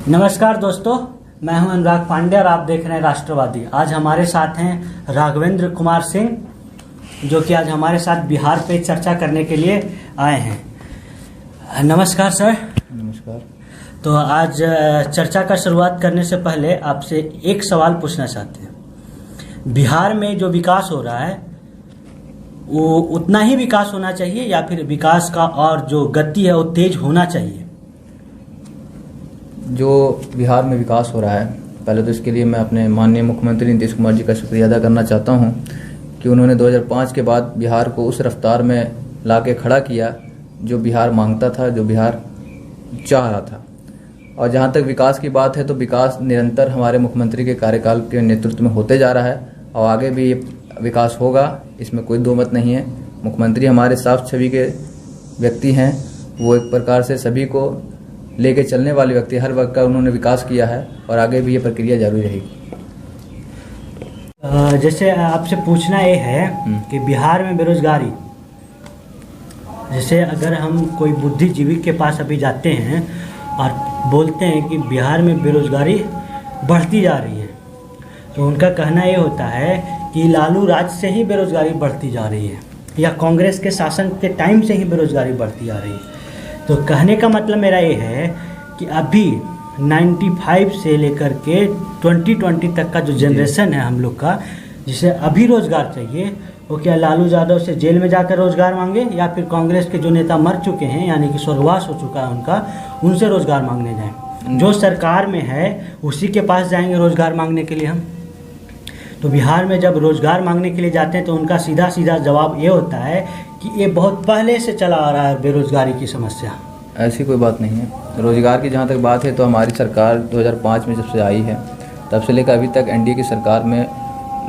नमस्कार दोस्तों, मैं हूं अनुराग पांडे और आप देख रहे हैं राष्ट्रवादी। आज हमारे साथ हैं राघवेंद्र कुमार सिंह, जो कि आज हमारे साथ बिहार पे चर्चा करने के लिए आए हैं। नमस्कार सर। नमस्कार। तो आज चर्चा का शुरुआत करने से पहले आपसे एक सवाल पूछना चाहते हैं। बिहार में जो विकास हो रहा है वो उतना ही विकास होना चाहिए या फिर विकास का और जो गति है वो तेज होना चाहिए? जो बिहार में विकास हो रहा है, पहले तो इसके लिए मैं अपने माननीय मुख्यमंत्री नीतीश कुमार जी का शुक्रिया अदा करना चाहता हूं कि उन्होंने 2005 के बाद बिहार को उस रफ्तार में लाके खड़ा किया जो बिहार मांगता था, जो बिहार चाह रहा था। और जहां तक विकास की बात है तो विकास निरंतर हमारे मुख्यमंत्री के कार्यकाल के नेतृत्व में होते जा रहा है और आगे भी ये विकास होगा, इसमें कोई दो मत नहीं है। मुख्यमंत्री हमारे साफ छवि के व्यक्ति हैं, वो एक प्रकार से सभी को लेके चलने वाले व्यक्ति, हर वर्ग का उन्होंने विकास किया है और आगे भी ये प्रक्रिया जारी रहेगी। जैसे आपसे पूछना ये है कि बिहार में बेरोजगारी, जैसे अगर हम कोई बुद्धिजीवी के पास अभी जाते हैं और बोलते हैं कि बिहार में बेरोजगारी बढ़ती जा रही है, तो उनका कहना ये होता है कि लालू राज से ही बेरोजगारी बढ़ती जा रही है या कांग्रेस के शासन के टाइम से ही बेरोजगारी बढ़ती जा रही है। तो कहने का मतलब मेरा ये है कि अभी 95 से लेकर के 2020 तक का जो जनरेशन है हम लोग का, जिसे अभी रोज़गार चाहिए, वो क्या लालू यादव से जेल में जाकर रोज़गार मांगे या फिर कांग्रेस के जो नेता मर चुके हैं यानी कि स्वर्गवास हो चुका है उनका, उनसे रोज़गार मांगने जाएं? जो सरकार में है उसी के पास जाएंगे रोज़गार मांगने के लिए हम? तो बिहार में जब रोज़गार मांगने के लिए जाते हैं तो उनका सीधा सीधा जवाब ये होता है कि ये बहुत पहले से चला आ रहा है बेरोज़गारी की समस्या। ऐसी कोई बात नहीं है। रोज़गार की जहाँ तक बात है तो हमारी सरकार 2005 में जब से आई है तब से लेकर अभी तक एनडीए की सरकार में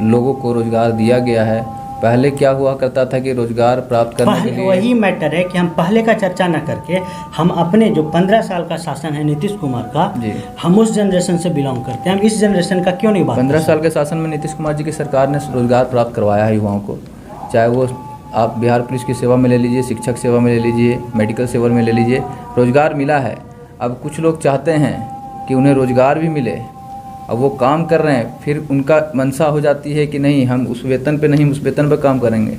लोगों को रोज़गार दिया गया है। पहले क्या हुआ करता था कि रोज़गार प्राप्त करने के लिए, वही मैटर है कि हम पहले का चर्चा न करके हम अपने जो 15 साल का शासन है नीतीश कुमार का, हम उस जनरेशन से बिलोंग करते हैं, हम इस जनरेशन का क्यों नहीं बात? 15 साल के शासन में नीतीश कुमार जी की सरकार ने रोज़गार प्राप्त करवाया है युवाओं को। चाहे वो आप बिहार पुलिस की सेवा में ले लीजिए, शिक्षक सेवा में ले लीजिए, मेडिकल सेवा में ले लीजिए, रोज़गार मिला है। अब कुछ लोग चाहते हैं कि उन्हें रोज़गार भी मिले, अब वो काम कर रहे हैं, फिर उनका मंशा हो जाती है कि नहीं हम उस वेतन पे नहीं, उस वेतन पे काम करेंगे।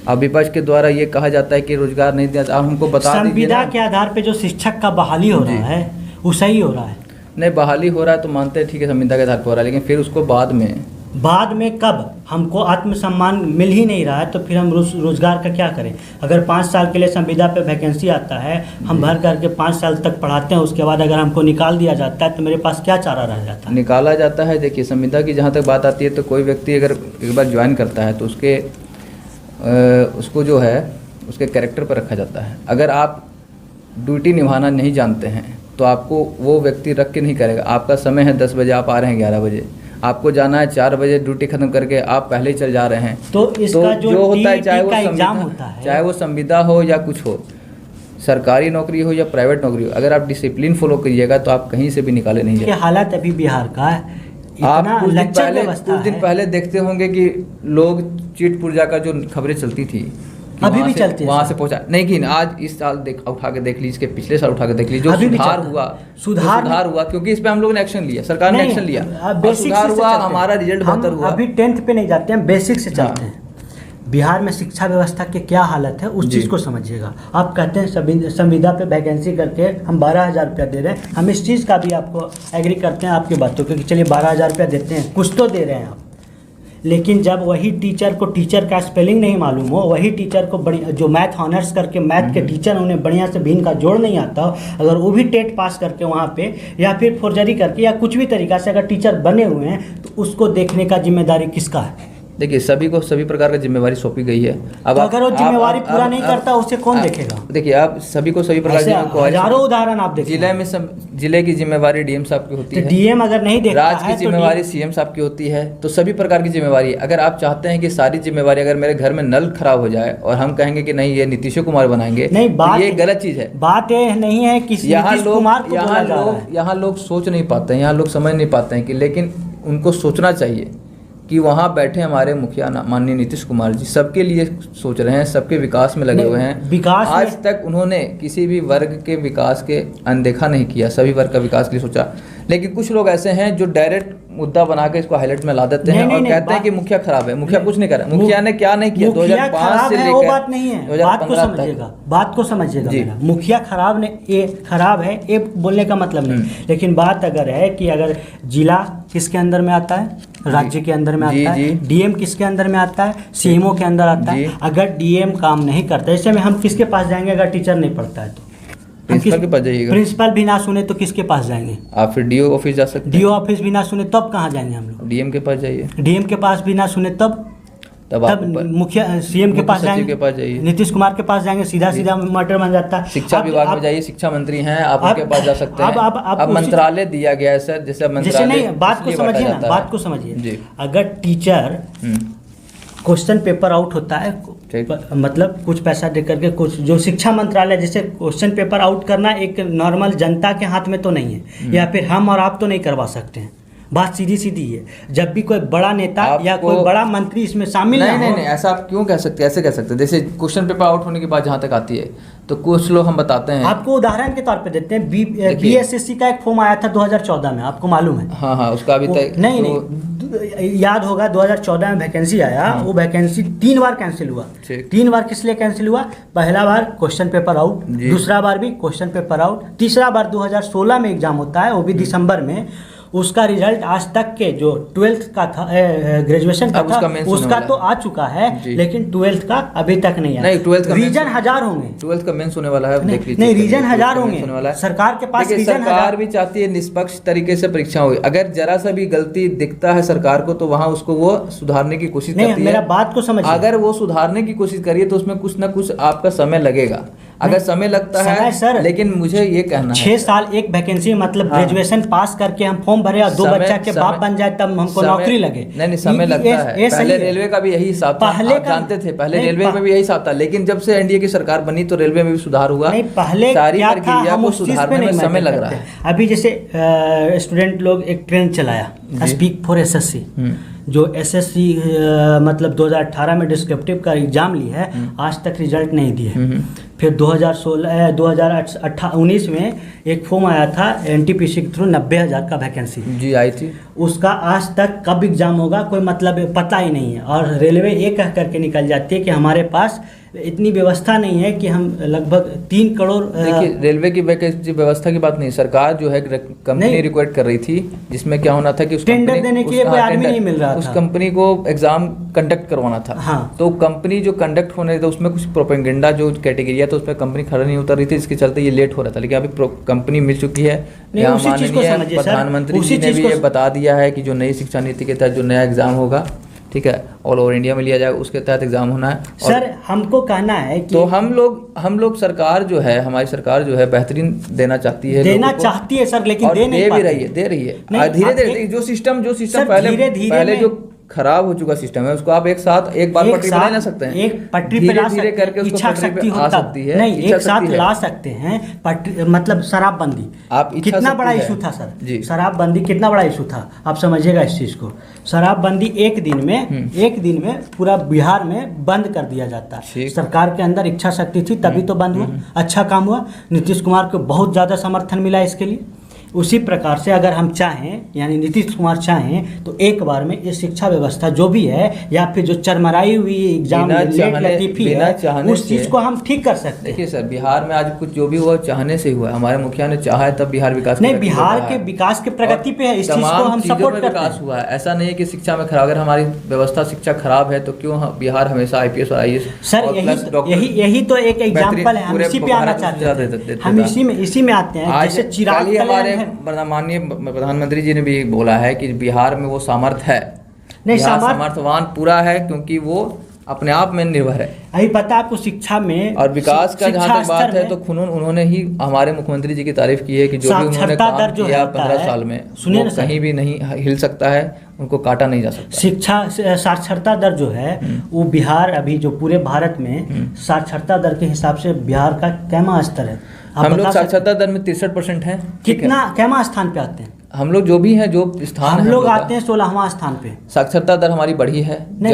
अब विपक्ष के द्वारा ये कहा जाता है कि रोज़गार नहीं दिया। आप हमको बता दीजिए, संविदा के आधार पे जो शिक्षक का बहाली हो रहा है वो सही हो रहा है? नहीं, बहाली हो रहा है तो मानते हैं, ठीक है, संविदा के आधार पर हो रहा है, लेकिन फिर उसको बाद में कब? हमको आत्मसम्मान मिल ही नहीं रहा है तो फिर हम रोज़गार का क्या करें? अगर 5 साल के लिए संविदा पे वैकेंसी आता है, हम भर करके 5 साल तक पढ़ाते हैं, उसके बाद अगर हमको निकाल दिया जाता है तो मेरे पास क्या चारा रह जाता है? निकाला जाता है। देखिए, संविदा की जहाँ तक बात आती है तो कोई व्यक्ति अगर एक बार ज्वाइन करता है तो उसको जो है उसके कैरेक्टर पर रखा जाता है। अगर आप ड्यूटी निभाना नहीं जानते हैं तो आपको वो व्यक्ति रख के नहीं करेगा। आपका समय है 10 बजे, आप आ रहे हैं 11 बजे, आपको जाना है 4 बजे, ड्यूटी खत्म करके आप पहले ही चल जा रहे हैं। तो इसका जो होता है, चाहे वो संविदा हो या कुछ हो, सरकारी नौकरी हो या प्राइवेट नौकरी हो, अगर आप डिसिप्लिन फॉलो करिएगा तो आप कहीं से भी निकाले नहीं जाएंगे। हालात अभी बिहार का आप कुछ दिन पहले देखते होंगे कि लोग चीट पुर्जा का जो खबरें चलती थी अभी भी चलती है, वहाँ से पहुँचा नहीं कि आज इस साल उठा के देख लीजिए, इसके पिछले साल उठा के देख लीजिए, जो सुधार हुआ क्योंकि इस पे हम लोगों ने एक्शन लिया, सरकार ने एक्शन लिया, सुधार हुआ, हमारा रिजल्ट बेहतर हुआ। अभी 10th पे नहीं जाते हैं, बेसिक से चलते हैं। बिहार में शिक्षा व्यवस्था की क्या हालत है उस चीज़ को समझिएगा। आप कहते हैं संविदा पे वैकेंसी करके हम 12,000 रुपया दे रहे हैं, हम इस चीज़ का भी आपको एग्री करते हैं आपकी बातों क्योंकि चलिए 12,000 रुपया देते हैं, कुछ तो दे रहे हैं आप। लेकिन जब वही टीचर को टीचर का स्पेलिंग नहीं मालूम हो, वही टीचर को जो मैथ ऑनर्स करके मैथ के टीचर उन्हें बढ़िया से भिन्न का जोड़ नहीं आता हो, अगर वो भी टेट पास करके वहाँ पे या फिर फॉर्जरी करके या कुछ भी तरीका से अगर टीचर बने हुए हैं तो उसको देखने का जिम्मेदारी किसका है? देखिए, सभी को सभी प्रकार की जिम्मेवारी सौंपी गई है। अब तो अगर वो जिम्मेवारी पूरा नहीं करता उसे कौन देखेगा? देखिए, आप सभी को सभी प्रकार की, हजारों उदाहरण आप देखिए। जिले की जिम्मेवारी डीएम साहब की होती है, डीएम अगर नहीं देखता है, राज्य की जिम्मेवारी सीएम साहब की होती है, तो सभी प्रकार की जिम्मेवारी। अगर आप चाहते हैं कि सारी जिम्मेवारी, अगर मेरे घर में नल खराब हो जाए और हम कहेंगे कि नहीं ये नीतीश कुमार बनाएंगे, नहीं, बात ये गलत चीज है। बात ये नहीं है कि यहाँ लोग सोच नहीं पाते हैं, यहाँ लोग समझ नहीं पाते हैं कि, लेकिन उनको सोचना चाहिए कि वहाँ बैठे हमारे मुखिया माननीय नीतीश कुमार जी सबके लिए सोच रहे हैं, सबके विकास में लगे हुए हैं। विकास आज तक उन्होंने किसी भी वर्ग के विकास के अनदेखा नहीं किया, सभी वर्ग का विकास के लिए सोचा। लेकिन कुछ लोग ऐसे हैं जो डायरेक्ट मुद्दा बना के इसको हाईलाइट में ला देते हैं और कहते हैं कि मुखिया खराब है। मुखिया कुछ नहीं कर रहा, मुखिया ने क्या नहीं किया 2005 से लेकर, वो बात नहीं है, बात को समझिएगा, बात को समझिएगा मेरा। मुखिया खराब है ये बोलने का मतलब नहीं, लेकिन बात अगर है कि अगर जिला किसके अंदर में आता है, राज्य के अंदर में आता है, डीएम किसके अंदर में आता है, सीएमओ के अंदर आता है। अगर डीएम काम नहीं करता, ऐसे में हम किसके पास जाएंगे अगर टीचर नहीं पढ़ता है तो? प्रिंसिपल के पास जाइएगा। प्रिंसिपल भी ना सुने तो किसके पास जाएंगे? आप फिर डीओ ऑफिस जा सकते हैं। डीओ ऑफिस भी ना सुने तब कहाँ जाएंगे हम लोग? डीएम के पास जाइए। डीएम के पास भी ना सुने तब मुखिया सीएम के पास जाएंगे, नीतीश कुमार के पास जाएंगे, सीधा मैटर बन जाता है। शिक्षा विभाग में जाइए, शिक्षा मंत्री हैं, आप उनके पास जा सकते हैं। अब मंत्रालय दिया गया है सर, जैसे नहीं, बात को समझिए ना, बात को समझिए। अगर टीचर क्वेश्चन पेपर आउट होता है, मतलब कुछ पैसा दे करके, कुछ जो शिक्षा मंत्रालय जैसे क्वेश्चन पेपर आउट करना एक नॉर्मल जनता के हाथ में तो नहीं है, या फिर हम और आप तो नहीं करवा सकते हैं। बात सीधी सीधी है। जब भी कोई बड़ा नेता या कोई बड़ा मंत्री इसमें शामिल नहीं, ऐसा आप क्यों कह सकते हैं? ऐसे कह सकते हैं जैसे क्वेश्चन पेपर आउट होने के बाद जहाँ तक आती है तो कुछ लोग हम बताते हैं, आपको उदाहरण के तौर पे देते हैं। बीएसएससी का एक फॉर्म आया था 2014 में, आपको मालूम है? हाँ, उसका अभी तक नहीं, याद होगा 2014 में वैकेंसी आया। वो वैकेंसी 3 बार कैंसिल हुआ। 3 बार किस लिए कैंसिल हुआ? पहला बार क्वेश्चन पेपर आउट, दूसरा बार भी क्वेश्चन पेपर आउट, तीसरा बार 2016 में एग्जाम होता है, वो भी दिसंबर में। उसका रिजल्ट आज तक के जो 12th का था, ग्रेजुएशन का था, उसका तो आ चुका है, लेकिन 12th का अभी तक नहीं आया। 12th का रीजन 1000 होंगे, 12th का मेंस होने वाला है, देख लीजिए। नहीं, रीजन 1000 होंगे सरकार के पास। सरकार भी चाहती है निष्पक्ष तरीके से परीक्षा हो। अगर जरा सा भी गलती दिखता है सरकार को तो वहाँ उसको वो सुधारने की कोशिश करती है। मेरा बात को समझिए, अगर वो सुधारने की कोशिश करिए तो उसमें कुछ ना कुछ आपका समय लगेगा। अगर समय लगता है सर, लेकिन मुझे ये कहना है 6 साल एक वैकेंसी, मतलब ग्रेजुएशन पास करके हम फॉर्म भरे और 2 बच्चा के बाप बन जाए तब हमको नौकरी लगे। नहीं, समय लगता है। पहले रेलवे का भी यही हिसाब था, आप जानते थे। पहले रेलवे में भी यही हिसाब था, लेकिन जब से एनडीए की सरकार बनी तो रेलवे में भी सुधार हुआ। नहीं, पहले सारी प्रक्रिया को सुधारने में समय लग रहा है। अभी जैसे स्टूडेंट लोग एक ट्रेंड चलाया, स्पीक फॉर एसएससी, जो एसएससी मतलब 2018 में डिस्क्रिप्टिव का एग्जाम ली है, आज तक रिजल्ट नहीं दिए। फिर 2019 में एक फॉर्म आया था एनटीपीसी के थ्रू 90,000 का वैकेंसी जी आई थी, उसका आज तक कब एग्जाम होगा कोई मतलब पता ही नहीं है। और रेलवे ये कह करके निकल जाती है कि हमारे पास इतनी व्यवस्था नहीं है कि हम लगभग 3 करोड़। देखिए, रेलवे की वैकेंसी व्यवस्था की बात नहीं, सरकार जो है कंपनी रिक्वेस्ट कर रही थी, जिसमें क्या होना था कि उस टेंडर देने के लिए कोई आदमी नहीं मिल रहा था, उस कंपनी को एग्जाम कंडक्ट करवाना था। हाँ। तो कंपनी जो कंडक्ट होने था उसमें कुछ प्रोपेगेंडा जो कैटेगरी तो उसमें कंपनी खड़ा नहीं उतर रही थी, इसके चलते ये लेट हो रहा था। लेकिन अभी कंपनी मिल चुकी है। माननीय प्रधानमंत्री जी ने भी ये बता दिया है कि जो नई शिक्षा नीति के तहत जो नया एग्जाम होगा, ठीक है, ऑल ओवर इंडिया में लिया जाएगा, उसके तहत एग्जाम होना है। सर, हमको कहना है कि तो हम लोग सरकार जो है, हमारी सरकार जो है बेहतरीन देना चाहती है, देना चाहती है सर, लेकिन दे भी रही है, दे रही है धीरे धीरे। जो सिस्टम पहले जो खराब हो चुका सिस्टम है उसको आप एक बार पटरी पे ला सकते हैं, एक पटरी पे ला सकते हैं, इच्छा शक्ति आ सकती है, नहीं एक साथ ला सकते हैं पटरी, मतलब शराबबंदी। आप कितना बड़ा इशू था सर, शराबबंदी कितना बड़ा इशू था, आप समझिएगा इस चीज को। शराबबंदी एक दिन में पूरा बिहार में बंद कर दिया जाता है। सरकार के अंदर इच्छा शक्ति थी तभी तो बंद हुआ, अच्छा काम हुआ, नीतीश कुमार को बहुत ज्यादा समर्थन मिला इसके लिए। उसी प्रकार से अगर हम चाहें, यानी नीतीश कुमार चाहें, तो एक बार में ये शिक्षा व्यवस्था जो भी है, या फिर जो चरमराई हुई एग्जाम लेट लतीफी है, उस चीज को हम ठीक कर सकते हैं। देखिए सर, बिहार में आज कुछ जो भी हुआ चाहने से हुआ, हमारे मुखिया ने चाहा है तब बिहार विकास नहीं, बिहार के विकास के प्रगति पे है, इस चीज को हम सपोर्ट करते हैं। विकास हुआ है, ऐसा नहीं है कि शिक्षा में खराब। अगर हमारी व्यवस्था शिक्षा खराब है तो क्यों बिहार हमेशा आईपीएस और आईएएस। सर यही तो एक एग्जाम्पल है, हम इसी पे आना चाहते हैं, हम इसी में आते हैं। जैसे चिराग हमारे माननीय प्रधानमंत्री जी ने भी बोला है कि बिहार में वो सामर्थ्य है, नहीं सामर्थ्यवान पूरा है, क्योंकि वो अपने आप में निर्भर है। अभी पता है आपको शिक्षा में और विकास का जहाँ तक बात है तो उन्होंने ही हमारे मुख्यमंत्री जी की तारीफ की है कि जो भी उन्होंने काम किया 15 साल में, वो कहीं भी नहीं हिल सकता है, उनको काटा नहीं जा सकता। शिक्षा साक्षरता दर जो है वो बिहार अभी जो पूरे भारत में साक्षरता दर के हिसाब से बिहार का कैमा स्तर है? हम लोग साक्षरता दर में 63% हैं। कितना कैमा स्थान पे आते हैं? हम लोग जो भी हैं, जो स्थान हम है लोग का, आते हैं 16वां स्थान पे। साक्षरता दर हमारी बढ़ी है, नहीं,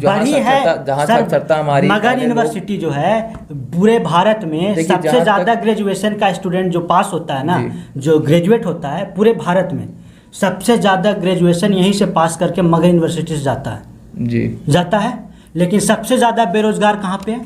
बढ़ी है जहाँ सर। साक्षरता हमारी, मगध यूनिवर्सिटी जो है पूरे भारत में देखिए, सबसे जहाँ ज्यादा तक- ग्रेजुएशन का स्टूडेंट जो पास होता है ना, जी। जो ग्रेजुएट होता है पूरे भारत में सबसे ज्यादा ग्रेजुएशन यहीं से पास करके मगध यूनिवर्सिटी से जाता है जी जाता है। लेकिन सबसे ज्यादा बेरोजगार कहाँ पे है?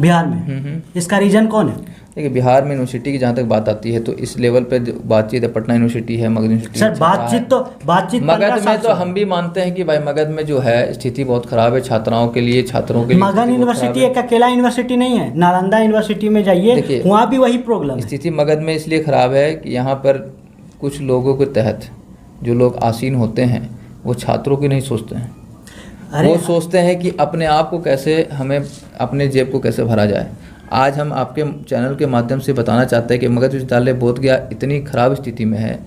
बिहार में। इसका रीजन कौन है? देखिए, बिहार में यूनिवर्सिटी की जहाँ तक बात आती है तो इस लेवल पे जो बातचीत है, पटना यूनिवर्सिटी है, मगध यूनिवर्सिटी सर चल रहा है। बातचीत 15 मगध साल में तो से हम भी मानते हैं कि भाई मगध में जो है स्थिति बहुत खराब है, छात्राओं के लिए, छात्रों के लिए मगध स्थिति बहुत यूनिवर्सिटी खराब एक अकेला यूनिवर्सिटी नहीं है। नालंदा यूनिवर्सिटी में जाइए, देखिए, वहाँ भी वही प्रॉब्लम है। है। स्थिति मगध में इसलिए खराब है कि यहाँ पर कुछ लोगों के तहत जो लोग आसीन होते हैं वो छात्रों की नहीं सोचते हैं। वो सोचते हैं कि अपने आप को कैसे, हमें अपने जेब को कैसे भरा जाए। आज हम आपके चैनल के माध्यम से बताना चाहते हैं कि मगध विश्वविद्यालय बोधगया इतनी खराब स्थिति में है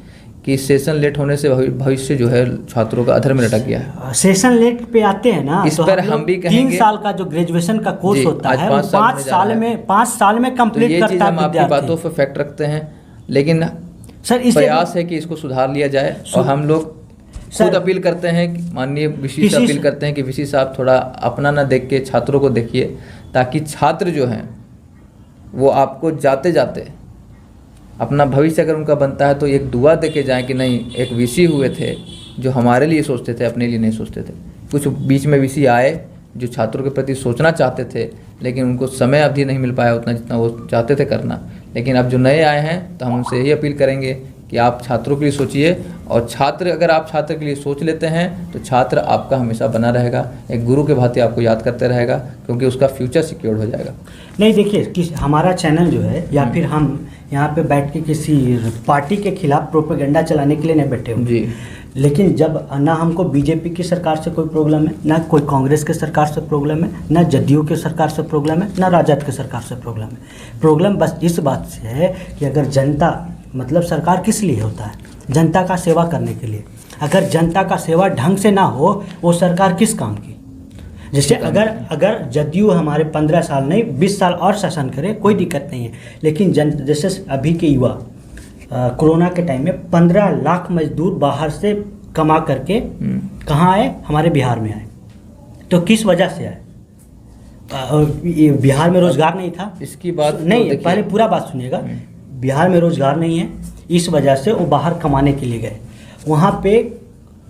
कि सेशन लेट होने से भविष्य जो है छात्रों का अधर में लटक गया है। सेशन लेट पे आते हैं ना, इस तो पर हम लोग भी कहेंगे, 3 साल का जो ग्रेजुएशन का कोर्स जी, होता आज है 5 वो साल 5 साल में तो कंप्लीट ये चीज़ करता है हम आपकी बातों पर फैक्ट रखते हैं, लेकिन सर इसे प्रयास है कि इसको सुधार लिया जाए। और हम लोग खुद अपील करते हैं कि माननीय वीसी से अपील करते हैं कि वीसी साहब थोड़ा अपना ना देख के छात्रों को देखिए, ताकि छात्र जो हैं वो आपको जाते जाते अपना भविष्य अगर उनका बनता है तो एक दुआ दे के जाएँ कि नहीं, एक वीसी हुए थे जो हमारे लिए सोचते थे, अपने लिए नहीं सोचते थे। कुछ बीच में वीसी आए जो छात्रों के प्रति सोचना चाहते थे, लेकिन उनको समय अवधि नहीं मिल पाया उतना जितना वो चाहते थे करना। लेकिन अब जो नए आए हैं तो हम उनसे यही अपील करेंगे कि आप छात्रों के लिए सोचिए, और छात्र, अगर आप छात्र के लिए सोच लेते हैं तो छात्र आपका हमेशा बना रहेगा, एक गुरु के भांति आपको याद करते रहेगा, क्योंकि उसका फ्यूचर सिक्योर हो जाएगा। नहीं देखिए, हमारा चैनल जो है या फिर हम यहाँ पे बैठ के किसी पार्टी के खिलाफ प्रोपेगेंडा चलाने के लिए नहीं बैठे हुए। जी। लेकिन जब ना हमको बीजेपी की सरकार से कोई प्रॉब्लम है, ना कोई कांग्रेस के सरकार से प्रॉब्लम है, ना जदयू के सरकार से प्रॉब्लम है, ना राजद के सरकार से प्रॉब्लम है। प्रॉब्लम बस इस बात से है कि अगर जनता, मतलब सरकार किस लिए होता है? जनता का सेवा करने के लिए। अगर जनता का सेवा ढंग से ना हो, वो सरकार किस काम की? जैसे अगर जदयू हमारे 15 साल नहीं 20 साल और शासन करे, कोई दिक्कत नहीं है। लेकिन जैसे अभी के युवा कोरोना के टाइम में 15 लाख मजदूर बाहर से कमा करके कहाँ आए? हमारे बिहार में आए। तो किस वजह से आए? बिहार में रोजगार नहीं था। इसकी बात नहीं, पहले पूरा बात सुनिएगा। बिहार में रोजगार नहीं है, इस वजह से वो बाहर कमाने के लिए गए। वहाँ पे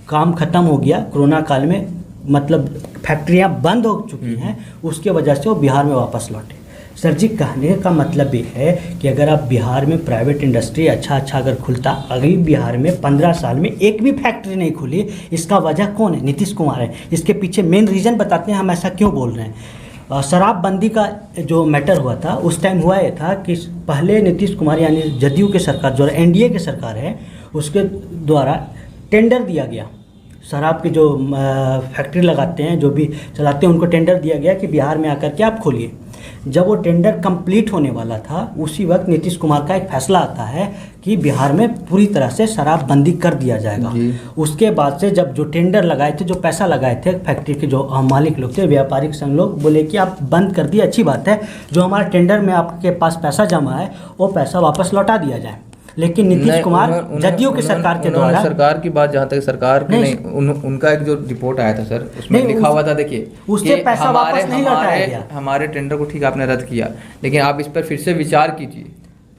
काम खत्म हो गया कोरोना काल में, मतलब फैक्ट्रियाँ बंद हो चुकी हैं, उसके वजह से वो बिहार में वापस लौटे। सर जी, कहने का मतलब ये है कि अगर आप बिहार में प्राइवेट इंडस्ट्री अच्छा अगर खुलता, अभी बिहार में 15 साल में एक भी फैक्ट्री नहीं खुली, इसका वजह कौन है? नीतीश कुमार है। इसके पीछे मेन रीज़न बताते हैं हम ऐसा क्यों बोल रहे हैं। शराबबंदी का जो मैटर हुआ था, उस टाइम हुआ ये था कि पहले नीतीश कुमार यानी जदयू की सरकार, जो एनडीए की सरकार है, उसके द्वारा टेंडर दिया गया। शराब की जो फैक्ट्री लगाते हैं, जो भी चलाते हैं, उनको टेंडर दिया गया कि बिहार में आकर के आप खोलिए। जब वो टेंडर कंप्लीट होने वाला था, उसी वक्त नीतीश कुमार का एक फैसला आता है कि बिहार में पूरी तरह से शराबबंदी कर दिया जाएगा। उसके बाद से जब जो टेंडर लगाए थे, जो पैसा लगाए थे, फैक्ट्री के जो मालिक लोग थे, व्यापारिक संघ लोग बोले कि आप बंद कर दिए, अच्छी बात है, जो हमारा टेंडर में आपके पास पैसा जमा है वो पैसा वापस लौटा दिया जाए। लेकिन नीतीश कुमार जदयू की सरकार के द्वारा, सरकार की बात जहाँ तक सरकार की नहीं, उनका एक जो रिपोर्ट आया था सर, उसमें लिखा हुआ था, देखिए, उससे पैसा वापस नहीं लौटाया गया। हमारे टेंडर को ठीक आपने रद्द किया, लेकिन आप इस पर फिर से विचार कीजिए।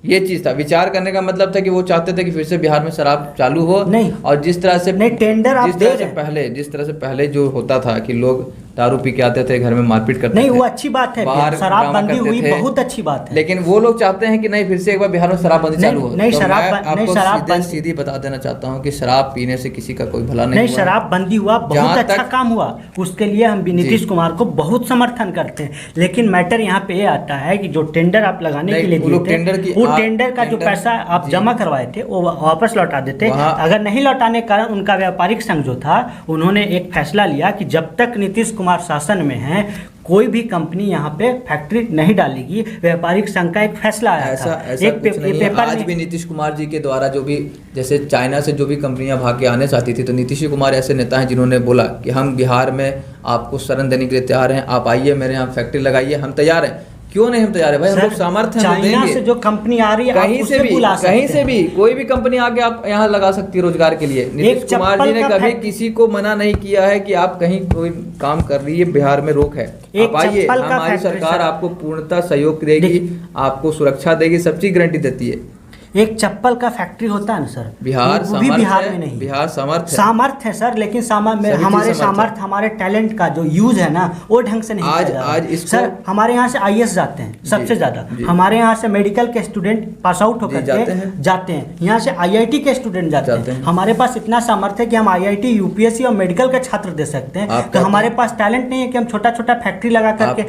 ये चीज था, विचार करने का मतलब था कि वो चाहते थे कि फिर से बिहार में शराब चालू हो। नहीं, और जिस तरह से नहीं, टेंडर आप दे जिस तरह से पहले जो होता था कि लोग दारू पी के आते थे, घर में मारपीट करते थे, नहीं, वो अच्छी बात है, शराबबंदी हुई, बहुत अच्छी बात है। लेकिन वो लोग चाहते हैं कि नहीं, फिर से एक बार बिहार में शराबबंदी चालू हो। नहीं, शराब सीधी बता देना चाहता हूँ कि शराब पीने से किसी का कोई भला नहीं। शराबबंदी हुआ, बहुत अच्छा काम हुआ, उसके लिए हम भी नीतीश कुमार को बहुत समर्थन करते हैं। लेकिन मैटर यहाँ पे ये आता है कि जो टेंडर आप लगाने के लिए दिए थे, वो टेंडर का जो पैसा आप जमा करवाए थे वो वापस लौटा देते। अगर नहीं लौटाने के कारण उनका व्यापारिक संघ जो था, उन्होंने एक फैसला लिया कि जब तक नीतीश कुमार शासन में है, कोई भी कंपनी यहाँ पे फैक्ट्री नहीं डालेगी। व्यापारिक संघ का एक फैसला आया था। एक पेपर आज भी नीतीश कुमार जी के द्वारा जो भी, जैसे चाइना से जो भी कंपनियां भाग के आने चाहती थी, तो नीतीश कुमार ऐसे नेता हैं जिन्होंने बोला कि हम बिहार में आपको शरण देने के लिए तैयार हैं, आप आइए मेरे यहाँ फैक्ट्री लगाइए, हम तैयार हैं। क्यों नहीं हम तैयार है भाई, हम लोग सामर्थ्य हैं, हम चाइना देंगे। से जो कंपनी आ रही है आप कहीं उससे से भी, बुला सकते कहीं से हैं। भी कोई भी कंपनी आके आप यहाँ लगा सकती है रोजगार के लिए। नीतीश कुमार जी ने चप्पल का कभी फैक्ट- किसी को मना नहीं किया है कि आप कहीं कोई काम कर रही है, बिहार में रोक है, एक आप आइए, चप्पल का हमारी फैक्ट्री सरकार सर। आपको पूर्णतः सहयोग देगी, आपको सुरक्षा देगी, सब चीज गारंटी देती है। एक चप्पल का फैक्ट्री होता है ना सर, बिहार वो भी सामर्थ्य बिहार है, में नहीं है। बिहार सामर्थ्य है। सामर्थ्य है सर, लेकिन सभी चीज़ हमारे सामर्थ्य सामर्थ्य, हमारे टैलेंट का जो यूज है ना वो ढंग से नहीं आज- किया जा रहा आज है। इसको- सर हमारे यहाँ से आईएएस जाते हैं सबसे ज्यादा, जी। हमारे यहाँ से मेडिकल के स्टूडेंट पास आउट होकर जाते के हैं। जाते हैं, यहाँ से आईआईटी के स्टूडेंट जाते हैं। हमारे पास इतना सामर्थ्य है कि हम आईआईटी, यूपीएससी और मेडिकल के छात्र दे सकते हैं। तो हमारे पास टैलेंट नहीं है कि हम छोटा छोटा फैक्ट्री लगा करके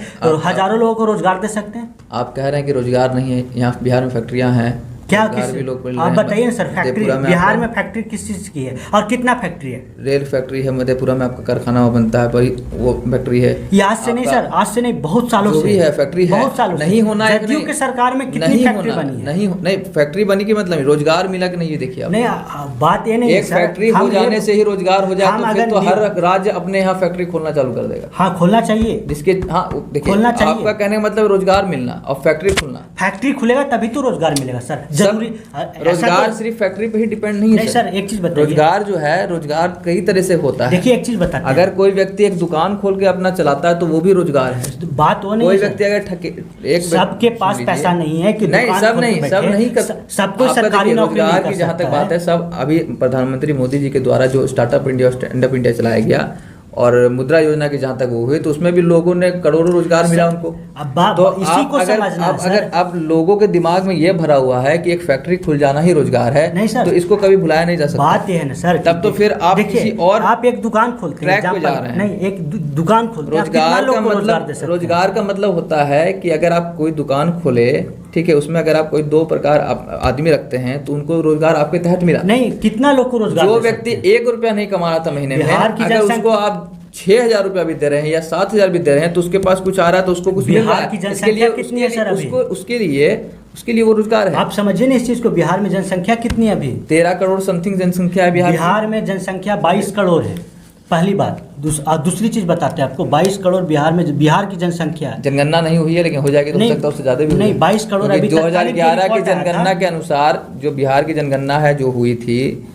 हजारों लोगों को रोजगार दे सकते हैं। आप कह रहे हैं कि रोजगार नहीं है, यहाँ बिहार में फैक्ट्रियाँ हैं, क्या रोजगार किस भी लोग मिल रहे आप हैं। बताइए ना सर, फैक्ट्री मधेपुरा में बिहार आपका में फैक्ट्री किस चीज़ की है और कितना फैक्ट्री है? रेल फैक्ट्री है, मधेपुरा में आपका कारखाना बनता है, बड़ी वो फैक्ट्री है। ये आज से नहीं सर, आज से नहीं, बहुत सालों जो से भी है फैक्ट्री है, बहुत सालों से। नहीं होना है कि जदयू नहीं? की सरकार में कितनी नहीं फैक्ट्री होना, बनी है? नहीं फैक्ट्री बनी की मतलब रोजगार मिला कि नहीं, ये देखिए आप। नहीं बात ये नहीं है एक सर, फैक्ट्री हो हम जाने से ही रोजगार हो जाए हम तो फिर अगर तो हर नहीं- राज्य अपने यहाँ फैक्ट्री खोलना चालू कर देगा। हाँ खोलना चाहिए, जिसके हाँ देखिए, खोलना चाहिए। आपका कहने का मतलब रोजगार मिलना और फैक्ट्री खुलना। फैक्ट्री खुलेगा तभी तो रोजगार मिलेगा सर, जरूरी ऐसा रोजगार तो- सिर्फ फैक्ट्री पे ही डिपेंड नहीं है नहीं सर, एक चीज बताइए। रोजगार जो है, रोजगार कई तरह से होता है। देखिए एक चीज बताते हैं। अगर कोई व्यक्ति एक दुकान खोल के अपना चलाता है तो वो भी रोजगार है। बात वो नहीं कोई है सर। व्यक्ति अगर एक सबके पास सुन लीजिए। पैसा नहीं है कि नहीं, दुकान सब खोल के नहीं, सब बैठे। नहीं कर सब कोई आपका सरकारी देखिए, नौकरी नहीं रोजगार कर की जहाँ तक सकता बात है, सब अभी प्रधानमंत्री मोदी जी के द्वारा जो स्टार्टअप इंडिया और स्टैंड अप इंडिया चलाया गया और मुद्रा योजना की जहाँ तक वो हुई, तो उसमें भी लोगों ने करोड़ों रोजगार मिला उनको। तो इसी को समझना है अगर सर। अब लोगों के दिमाग में ये भरा हुआ है कि एक फैक्ट्री खुल जाना ही रोजगार है, नहीं सर, तो इसको कभी भुलाया नहीं जा सकता। बात ये है ना सर, तब तो फिर आप देखिए, किसी और आप एक दुकान खोलते हैं, ट्रैक पे जा रहे हैं। नहीं एक दुकान खोलते हैं, आप कितना रोजगार का लोगों को रोजगार दे मतलब, सकते हैं? रोजगार का मतलब होता है कि अगर आप कोई दुकान खोले, ठीक है, उसमें अगर आप कोई दो प्रकार आदमी रखते हैं तो उनको रोजगार आपके तहत मिला। नहीं, कितना लोग को रोजगार जो दे व्यक्ति सकते हैं? 1 रुपया नहीं कमा रहा था महीने में, बिहार की अगर जनसंख्या- उसको आप 6,000 रुपया भी दे रहे हैं या 7,000 भी दे रहे हैं तो उसके पास कुछ आ रहा है, तो उसको कुछ मिल रहा बिहार है। की इसके जनसंख्या लिए कितनी है सर अभी? उसके लिए वो रोजगार है। आप समझिए ना इस चीज को, बिहार में जनसंख्या कितनी है अभी? 13 करोड़ समथिंग जनसंख्या है बिहार की। बिहार में जनसंख्या 22 करोड़ है, पहली बात। दूसरी चीज बताते हैं आपको, 22 करोड़ बिहार में, बिहार की जनसंख्या है। जनगणना नहीं हुई है, लेकिन हो जाएगी तो हो नहीं, सकता है उससे ज्यादा भी हो नहीं, जाए। 22 करोड़ क्योंकि अभी तक 2011 की रिपोर्ट आया था। जनगणना के अनुसार जो बिहार की जनगणना है जो हुई थी,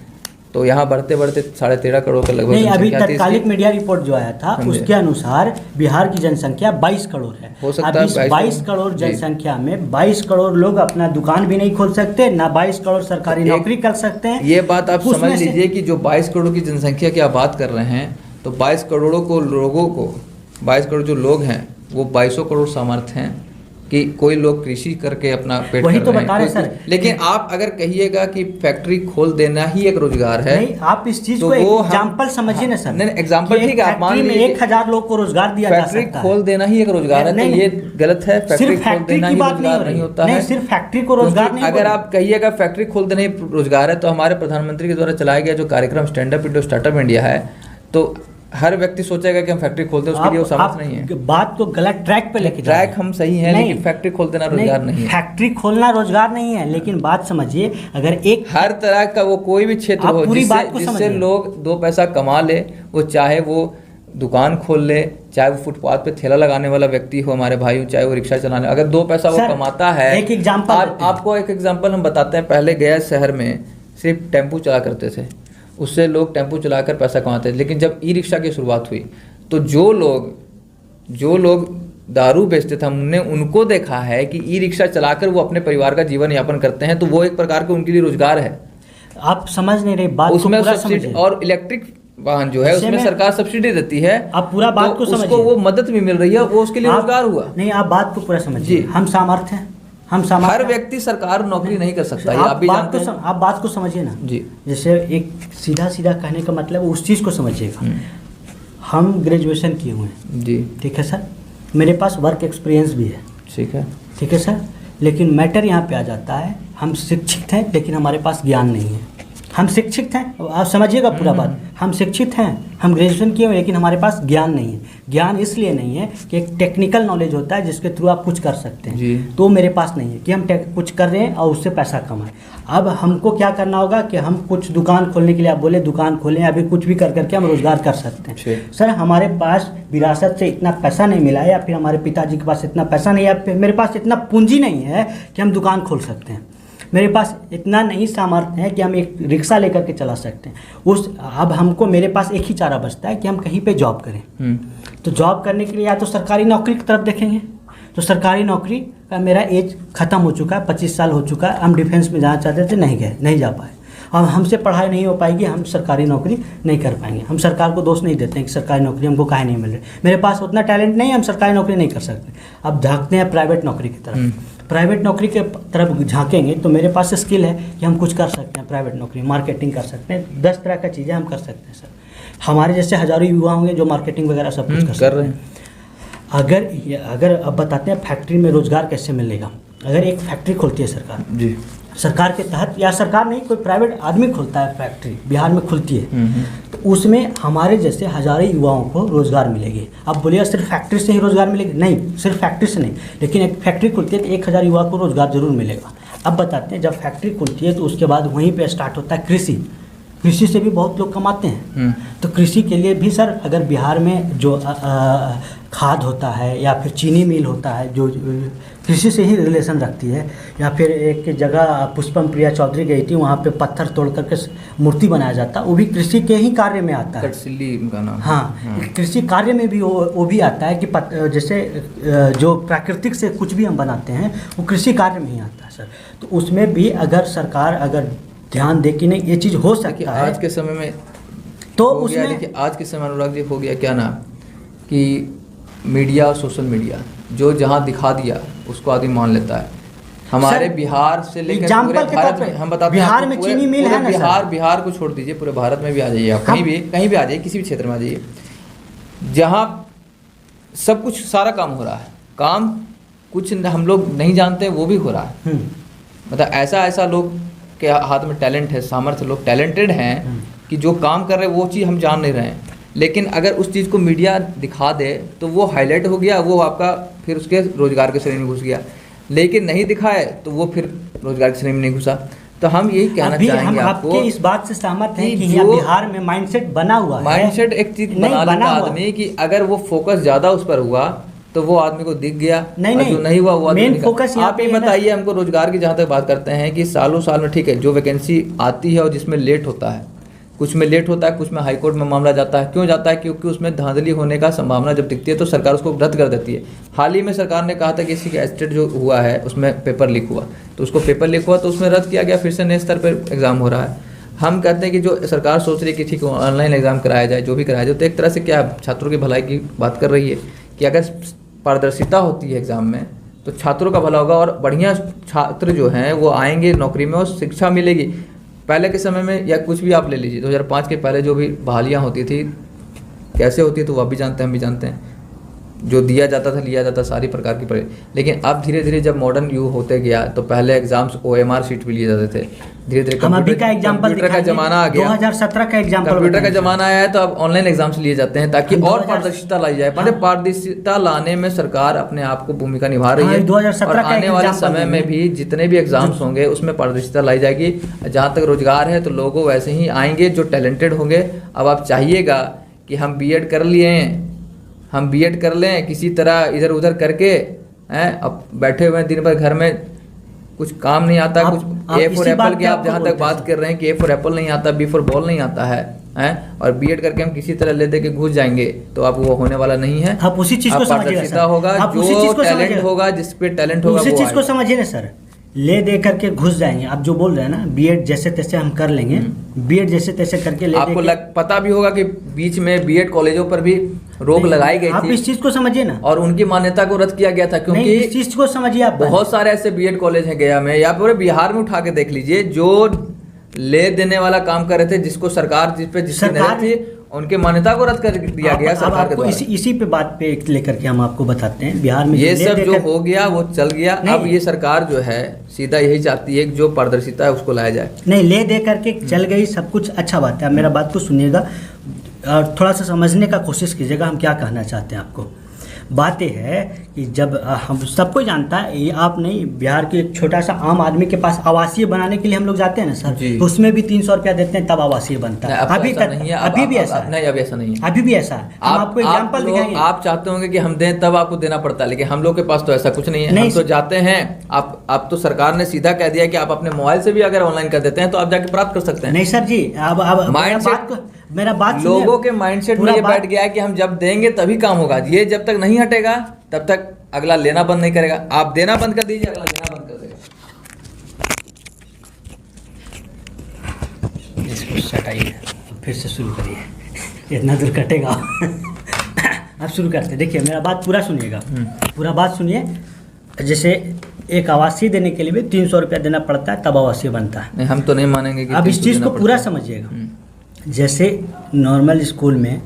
तो यहाँ बढ़ते बढ़ते 13.5 करोड़ के लगभग नहीं, अभी जनसंख्या थी तत्कालिक इसकी। मीडिया रिपोर्ट जो आया था समझे। उसके अनुसार बिहार की जनसंख्या 22 करोड़ है। हो सकता अब है इस 22 22 करोड़ जी। जनसंख्या में 22 करोड़ लोग अपना दुकान भी नहीं खोल सकते, ना 22 करोड़ सरकारी एक- नौकरी कर सकते हैं। ये बात आप उसमें समझ से- लीजिए कि जो 22 करोड़ की जनसंख्या की आप बात कर रहे हैं, तो 22 करोड़ों को लोगों को 22 करोड़ जो लोग हैं वो 2200 करोड़ सामर्थ्य हैं कि कोई लोग कृषि करके अपना पेट वही कर तो रहे हैं, बता रहे कोई- सर। लेकिन आप अगर कहिएगा कि फैक्ट्री खोल देना ही एक रोजगार है, नहीं, आप इस चीज तो को वो हम- एग्जाम्पल समझिए ना सर। नहीं, एग्जाम्पल कि एक ठीक है, आप मान फैक्ट्री में लीजिए 1000 लोग को रोजगार दिया जा फैक्ट्री सकता खोल है। देना ही एक रोजगार है, तो नहीं, ये गलत है। फैक्ट्री सिर्फ खोल फैक्ट्री देना की ही बात नहीं रोजगार हो नहीं रही, होता नहीं है। सिर्फ फैक्ट्री को रोजगार क्योंकि नहीं अगर बोल आप कहिएगा फैक्ट्री खोल देना ही रोजगार है, तो हमारे प्रधानमंत्री के द्वारा चलाया गया जो कार्यक्रम stand up India startup India है, तो हर व्यक्ति सोचेगा कि हम फैक्ट्री खोलते हैं, उसके लिए वो समझ नहीं है। बात को गलत ट्रैक पे लेके जा रहे हैं। ट्रैक हम सही है, नहीं, लेकिन फैक्ट्री खोल देना रोजगार नहीं है। फैक्ट्री खोलना रोजगार नहीं है, लेकिन बात समझिए, अगर एक हर तरह का वो कोई भी क्षेत्र आप हो पूरी बात को जिससे समझिए। लोग 2 पैसा कमा ले, वो चाहे वो दुकान खोल ले, चाहे वो फुटपाथ पे ठेला लगाने वाला व्यक्ति हो हमारे भाई, चाहे वो रिक्शा चलाने, अगर 2 पैसा वो सर, कमाता है। एक एग्जाम्पल देते हैं। आपको एक एग्जाम्पल हम बताते हैं। पहले गया शहर में सिर्फ टेम्पू चला करते थे, उससे लोग टेम्पू चलाकर पैसा कमाते थे। लेकिन जब ई रिक्शा की शुरुआत हुई तो जो लोग दारू बेचते थे, हमने उनको देखा है कि ई रिक्शा चलाकर वो अपने परिवार का जीवन यापन करते हैं, तो वो एक प्रकार का उनके लिए रोजगार है। आप समझ नहीं रहे बात को, उसमें पूरा सब्सिडी समझिए। और इलेक्ट्रिक वाहन जो है इसे उसमें में- सरकार सब्सिडी देती है। आप पूरा बात तो को समझिए। उसको वो मदद भी मिल रही है, वो उसके लिए आप- रोजगार हुआ। नहीं, आप बात को पूरा समझिए। जी। हम सामर्थ्य हैं, हम सामर्थ्य हर हैं। व्यक्ति सरकार नौकरी नहीं कर सकता, ये आप भी बात जानते को हैं। आप बात को समझिए ना। जी। जैसे एक सीधा सीधा कहने का मतलब उस चीज़ को समझिएगा। हम ग्रेजुएशन किए हुए हैं, जी, ठीक है सर, मेरे पास वर्क एक्सपीरियंस भी है, ठीक है। ठीक है सर, लेकिन मैटर यहाँ पे आ जाता है, हम शिक्षित हैं लेकिन हमारे पास ज्ञान नहीं है। हम शिक्षित हैं, आप समझिएगा पूरा बात, हम शिक्षित हैं, हम ग्रेजुएशन किए हुए, लेकिन हमारे पास ज्ञान नहीं है। ज्ञान इसलिए नहीं है कि एक टेक्निकल नॉलेज होता है जिसके थ्रू आप कुछ कर सकते हैं, तो मेरे पास नहीं है कि हम कुछ कर रहे हैं और उससे पैसा कमाएं। अब हमको क्या करना होगा कि हम कुछ दुकान खोलने के लिए, आप बोले दुकान खोलें, अभी कुछ भी कर करके हम रोज़गार कर सकते हैं। सर हमारे पास विरासत से इतना पैसा नहीं मिला है, या फिर हमारे पिताजी के पास इतना पैसा नहीं है, या फिर मेरे पास इतना पूंजी नहीं है कि हम दुकान खोल सकते हैं। मेरे पास इतना नहीं सामर्थ्य है कि हम एक रिक्शा लेकर के चला सकते हैं। अब हमको, मेरे पास एक ही चारा बचता है कि हम कहीं पे जॉब करें। तो जॉब करने के लिए या तो सरकारी नौकरी की तरफ देखेंगे, तो सरकारी नौकरी का मेरा एज ख़त्म हो चुका है, 25 साल हो चुका है। हम डिफेंस में जाना चाहते थे, नहीं गए, नहीं जा पाए। और हमसे पढ़ाई नहीं हो पाएगी, हम सरकारी नौकरी नहीं कर पाएंगे। हम सरकार को दोष नहीं देते हैं कि सरकारी नौकरी हमको काहे नहीं मिल रही, मेरे पास उतना टैलेंट नहीं है, हम सरकारी नौकरी नहीं कर सकते। अब झाँकते हैं प्राइवेट नौकरी की तरफ। प्राइवेट नौकरी के तरफ झांकेंगे तो मेरे पास स्किल है कि हम कुछ कर सकते हैं। प्राइवेट नौकरी, मार्केटिंग कर सकते हैं, 10 तरह का चीज़ें हम कर सकते हैं सर। हमारे जैसे हज़ारों युवा होंगे जो मार्केटिंग वगैरह सब कुछ कर रहे हैं। अगर अब बताते हैं फैक्ट्री में रोज़गार कैसे मिलेगा। अगर एक फैक्ट्री खोलती है सरकार जी, सरकार के तहत, या सरकार नहीं, कोई प्राइवेट आदमी खोलता है फैक्ट्री, बिहार में खुलती है, तो उसमें हमारे जैसे हज़ारों युवाओं को रोज़गार मिलेगी। अब बोलिए सिर्फ फैक्ट्री से ही रोज़गार मिलेगी, नहीं, सिर्फ फैक्ट्री से नहीं, लेकिन एक फैक्ट्री खुलती है तो 1000 युवा को रोज़गार जरूर मिलेगा। अब बताते हैं, जब फैक्ट्री खुलती है तो उसके बाद वहीं पर स्टार्ट होता है कृषि। कृषि से भी बहुत लोग कमाते हैं। तो कृषि के लिए भी सर, अगर बिहार में जो खाद होता है या फिर चीनी मिल होता है जो कृषि से ही रिलेशन रखती है, या फिर एक जगह पुष्पम प्रिया चौधरी गई थी, वहाँ पे पत्थर तोड़ करके मूर्ति बनाया जाता है, वो भी कृषि के ही कार्य में आता है। कटसिल्ली का नाम। हाँ, कृषि कार्य में भी वो भी आता है कि जैसे जो प्राकृतिक से कुछ भी हम बनाते हैं वो कृषि कार्य में ही आता है सर। तो उसमें भी अगर सरकार अगर ध्यान दे कि नहीं ये चीज़ हो सकती है आज के समय में, तो उसमें देखिए आज के समय अनुराग जी हो गया क्या ना कि मीडिया और सोशल मीडिया जो जहां दिखा दिया उसको आदमी मान लेता है। हमारे बिहार से लेकर पूरे भारत में, हम बताते हैं बिहार में चीनी मिल है ना, बिहार को छोड़ दीजिए, पूरे भारत में भी आ जाइए आप, कहीं भी आ जाइए, किसी भी क्षेत्र में आ जाइए, जहाँ सब कुछ सारा काम हो रहा है, काम कुछ हम लोग नहीं जानते वो भी हो रहा है। मतलब ऐसा लोग के हाथ में टैलेंट है, सामर्थ्य, लोग टैलेंटेड हैं कि जो काम कर रहे हैं वो चीज़ हम जान नहीं रहे हैं, लेकिन अगर उस चीज़ को मीडिया दिखा दे तो वो हाईलाइट हो गया, वो आपका फिर उसके रोजगार के श्रेणी में घुस गया, लेकिन नहीं दिखाए तो वो फिर रोजगार की श्रेणी में नहीं घुसा। तो हम यही कहना चाहेंगे हम आपको इस बात से सहमत हैं कि बिहार में माइंडसेट बना हुआ है, माइंडसेट एक चीज बना लेता आदमी कि अगर वो फोकस ज़्यादा उस पर हुआ तो वो आदमी को दिख गया, जो नहीं हुआ वो मेन फोकस। आप ये बताइए हमको, रोजगार की जहाँ तक बात करते हैं कि सालों साल में ठीक है जो वैकेंसी आती है और जिसमें लेट होता है, कुछ में लेट होता है, कुछ में हाई कोर्ट में मामला जाता है। क्यों जाता है? क्योंकि उसमें धांधली होने का संभावना जब दिखती है तो सरकार उसको रद्द कर देती है। हाल ही में सरकार ने कहा था कि किसी का एस्टेट जो हुआ है उसमें पेपर लीक हुआ, तो उसको पेपर लीक हुआ तो उसमें रद्द किया गया, फिर से नए स्तर पर एग्जाम हो रहा है। हम कहते हैं कि जो सरकार सोच रही है कि ठीक है ऑनलाइन एग्जाम कराया जाए, जो भी कराया जाए, तो एक तरह से क्या छात्रों की भलाई की बात कर रही है कि अगर पारदर्शिता होती है एग्जाम में तो छात्रों का भला होगा और बढ़िया छात्र जो हैं वो आएंगे नौकरी में और शिक्षा मिलेगी। पहले के समय में या कुछ भी आप ले लीजिए, 2005 के पहले जो भी बहालियाँ होती थी कैसे होती है तो वह भी जानते हैं, हम भी जानते हैं, जो दिया जाता था लिया जाता सारी प्रकार की पढ़ाई। लेकिन अब धीरे धीरे जब मॉडर्न युग होते गया तो पहले एग्जाम्स OMR शीट भी लिए जाते थे, धीरे धीरे कंप्यूटर का जमाना आ गया, 2017 का एग्जाम्पल, कंप्यूटर का जमाना आया है तो अब ऑनलाइन एग्जाम्स लिए जाते हैं ताकि और पारदर्शिता लाई जाए। पारदर्शिता लाने में सरकार अपने आप को भूमिका निभा रही है और आने वाले समय में भी जितने भी एग्जाम्स होंगे उसमें पारदर्शिता लाई जाएगी। जहाँ तक रोजगार है तो लोगों वैसे ही आएंगे जो टैलेंटेड होंगे। अब आप चाहिएगा कि हम बीएड कर लिए हैं, हम बीएड कर लें किसी तरह इधर उधर करके हैं, अब बैठे हुए हैं दिन भर घर में, कुछ काम नहीं आता, कुछ A फॉर एप्पल की आप जहाँ तक बात कर रहे हैं कि A फॉर एप्पल नहीं आता, B फॉर बॉल नहीं आता है, और बीएड करके हम किसी तरह ले दे के घुस जाएंगे तो आप वो होने वाला नहीं है। आप उसी चीज को समझिएगा, होगा जो टैलेंट होगा, जिस पे टैलेंट होगा उसी चीज को समझिए ना सर, ले दे करके घुस जाएंगे। आप जो बोल रहे हैं ना बीएड जैसे तैसे हम कर लेंगे, बीएड जैसे तैसे करके ले आपको पता भी होगा कि बीच में बीएड कॉलेजों पर भी रोक लगाई गई थी। आप इस चीज को समझिए ना, और उनकी मान्यता को रद्द किया गया था क्योंकि इस चीज को समझिए आप। बहुत सारे ऐसे बीएड कॉलेज हैं गया में या पूरे बिहार में उठा के देख लीजिए जो ले देने वाला काम कर रहे थे, जिसको सरकार जिसकी नजर थी उनके मान्यता को रद्द कर दिया गया अब सरकार के आपको द्वारा। इसी पे बात पे लेकर के हम आपको बताते हैं बिहार में ये ले सब जो देकर- हो गया वो चल गया। नहीं। अब ये सरकार जो है सीधा यही चाहती है कि जो पारदर्शिता है उसको लाया जाए। नहीं, ले दे करके चल गई सब कुछ, अच्छा बात है। अब मेरा बात को सुनिएगा और थोड़ा सा समझने का कोशिश कीजिएगा हम क्या कहना चाहते हैं आपको। बात यह है कि जब हम सबको जानता है, ये आप नहीं, बिहार के एक छोटा सा आम आदमी के पास आवासीय बनाने के लिए हम लोग जाते हैं ना सर, जी। तो उसमें भी 300 रुपया देते हैं तब आवासीय बनता है। अभी तक नहीं है, अभी भी ऐसा है, नहीं अभी ऐसा नहीं है। अभी भी ऐसा है। हम आपको एग्जाम्पल दिखाएंगे। आप चाहते होंगे कि हम दें तब आपको देना पड़ता है, लेकिन हम लोग के पास तो ऐसा कुछ नहीं है। नहीं, हम तो जाते हैं, आप तो सरकार ने सीधा कह दिया कि आप अपने मोबाइल से भी अगर ऑनलाइन कर देते हैं तो आप जाके प्राप्त कर सकते हैं। नहीं सर जी, अब मेरा बात सुनिए। लोगों के माइंडसेट में ये बैठ गया है कि हम जब देंगे तभी काम होगा। ये जब तक नहीं हटेगा तब तक अगला लेना बंद नहीं करेगा। आप देना बंद कर दीजिए, अगला लेना बंद कर देगा। इसको सटाइए, फिर से शुरू करिए, इतना दूर कटेगा। अब शुरू करते हैं। देखिए मेरा बात पूरा सुनिएगा, पूरा बात सुनिए। जैसे एक आवासीय देने के लिए भी 300 रुपया देना पड़ता है तब आवासीय बनता है। नहीं, हम तो नहीं मानेंगे कि अब इस चीज़ को पूरा समझिएगा। जैसे नॉर्मल स्कूल में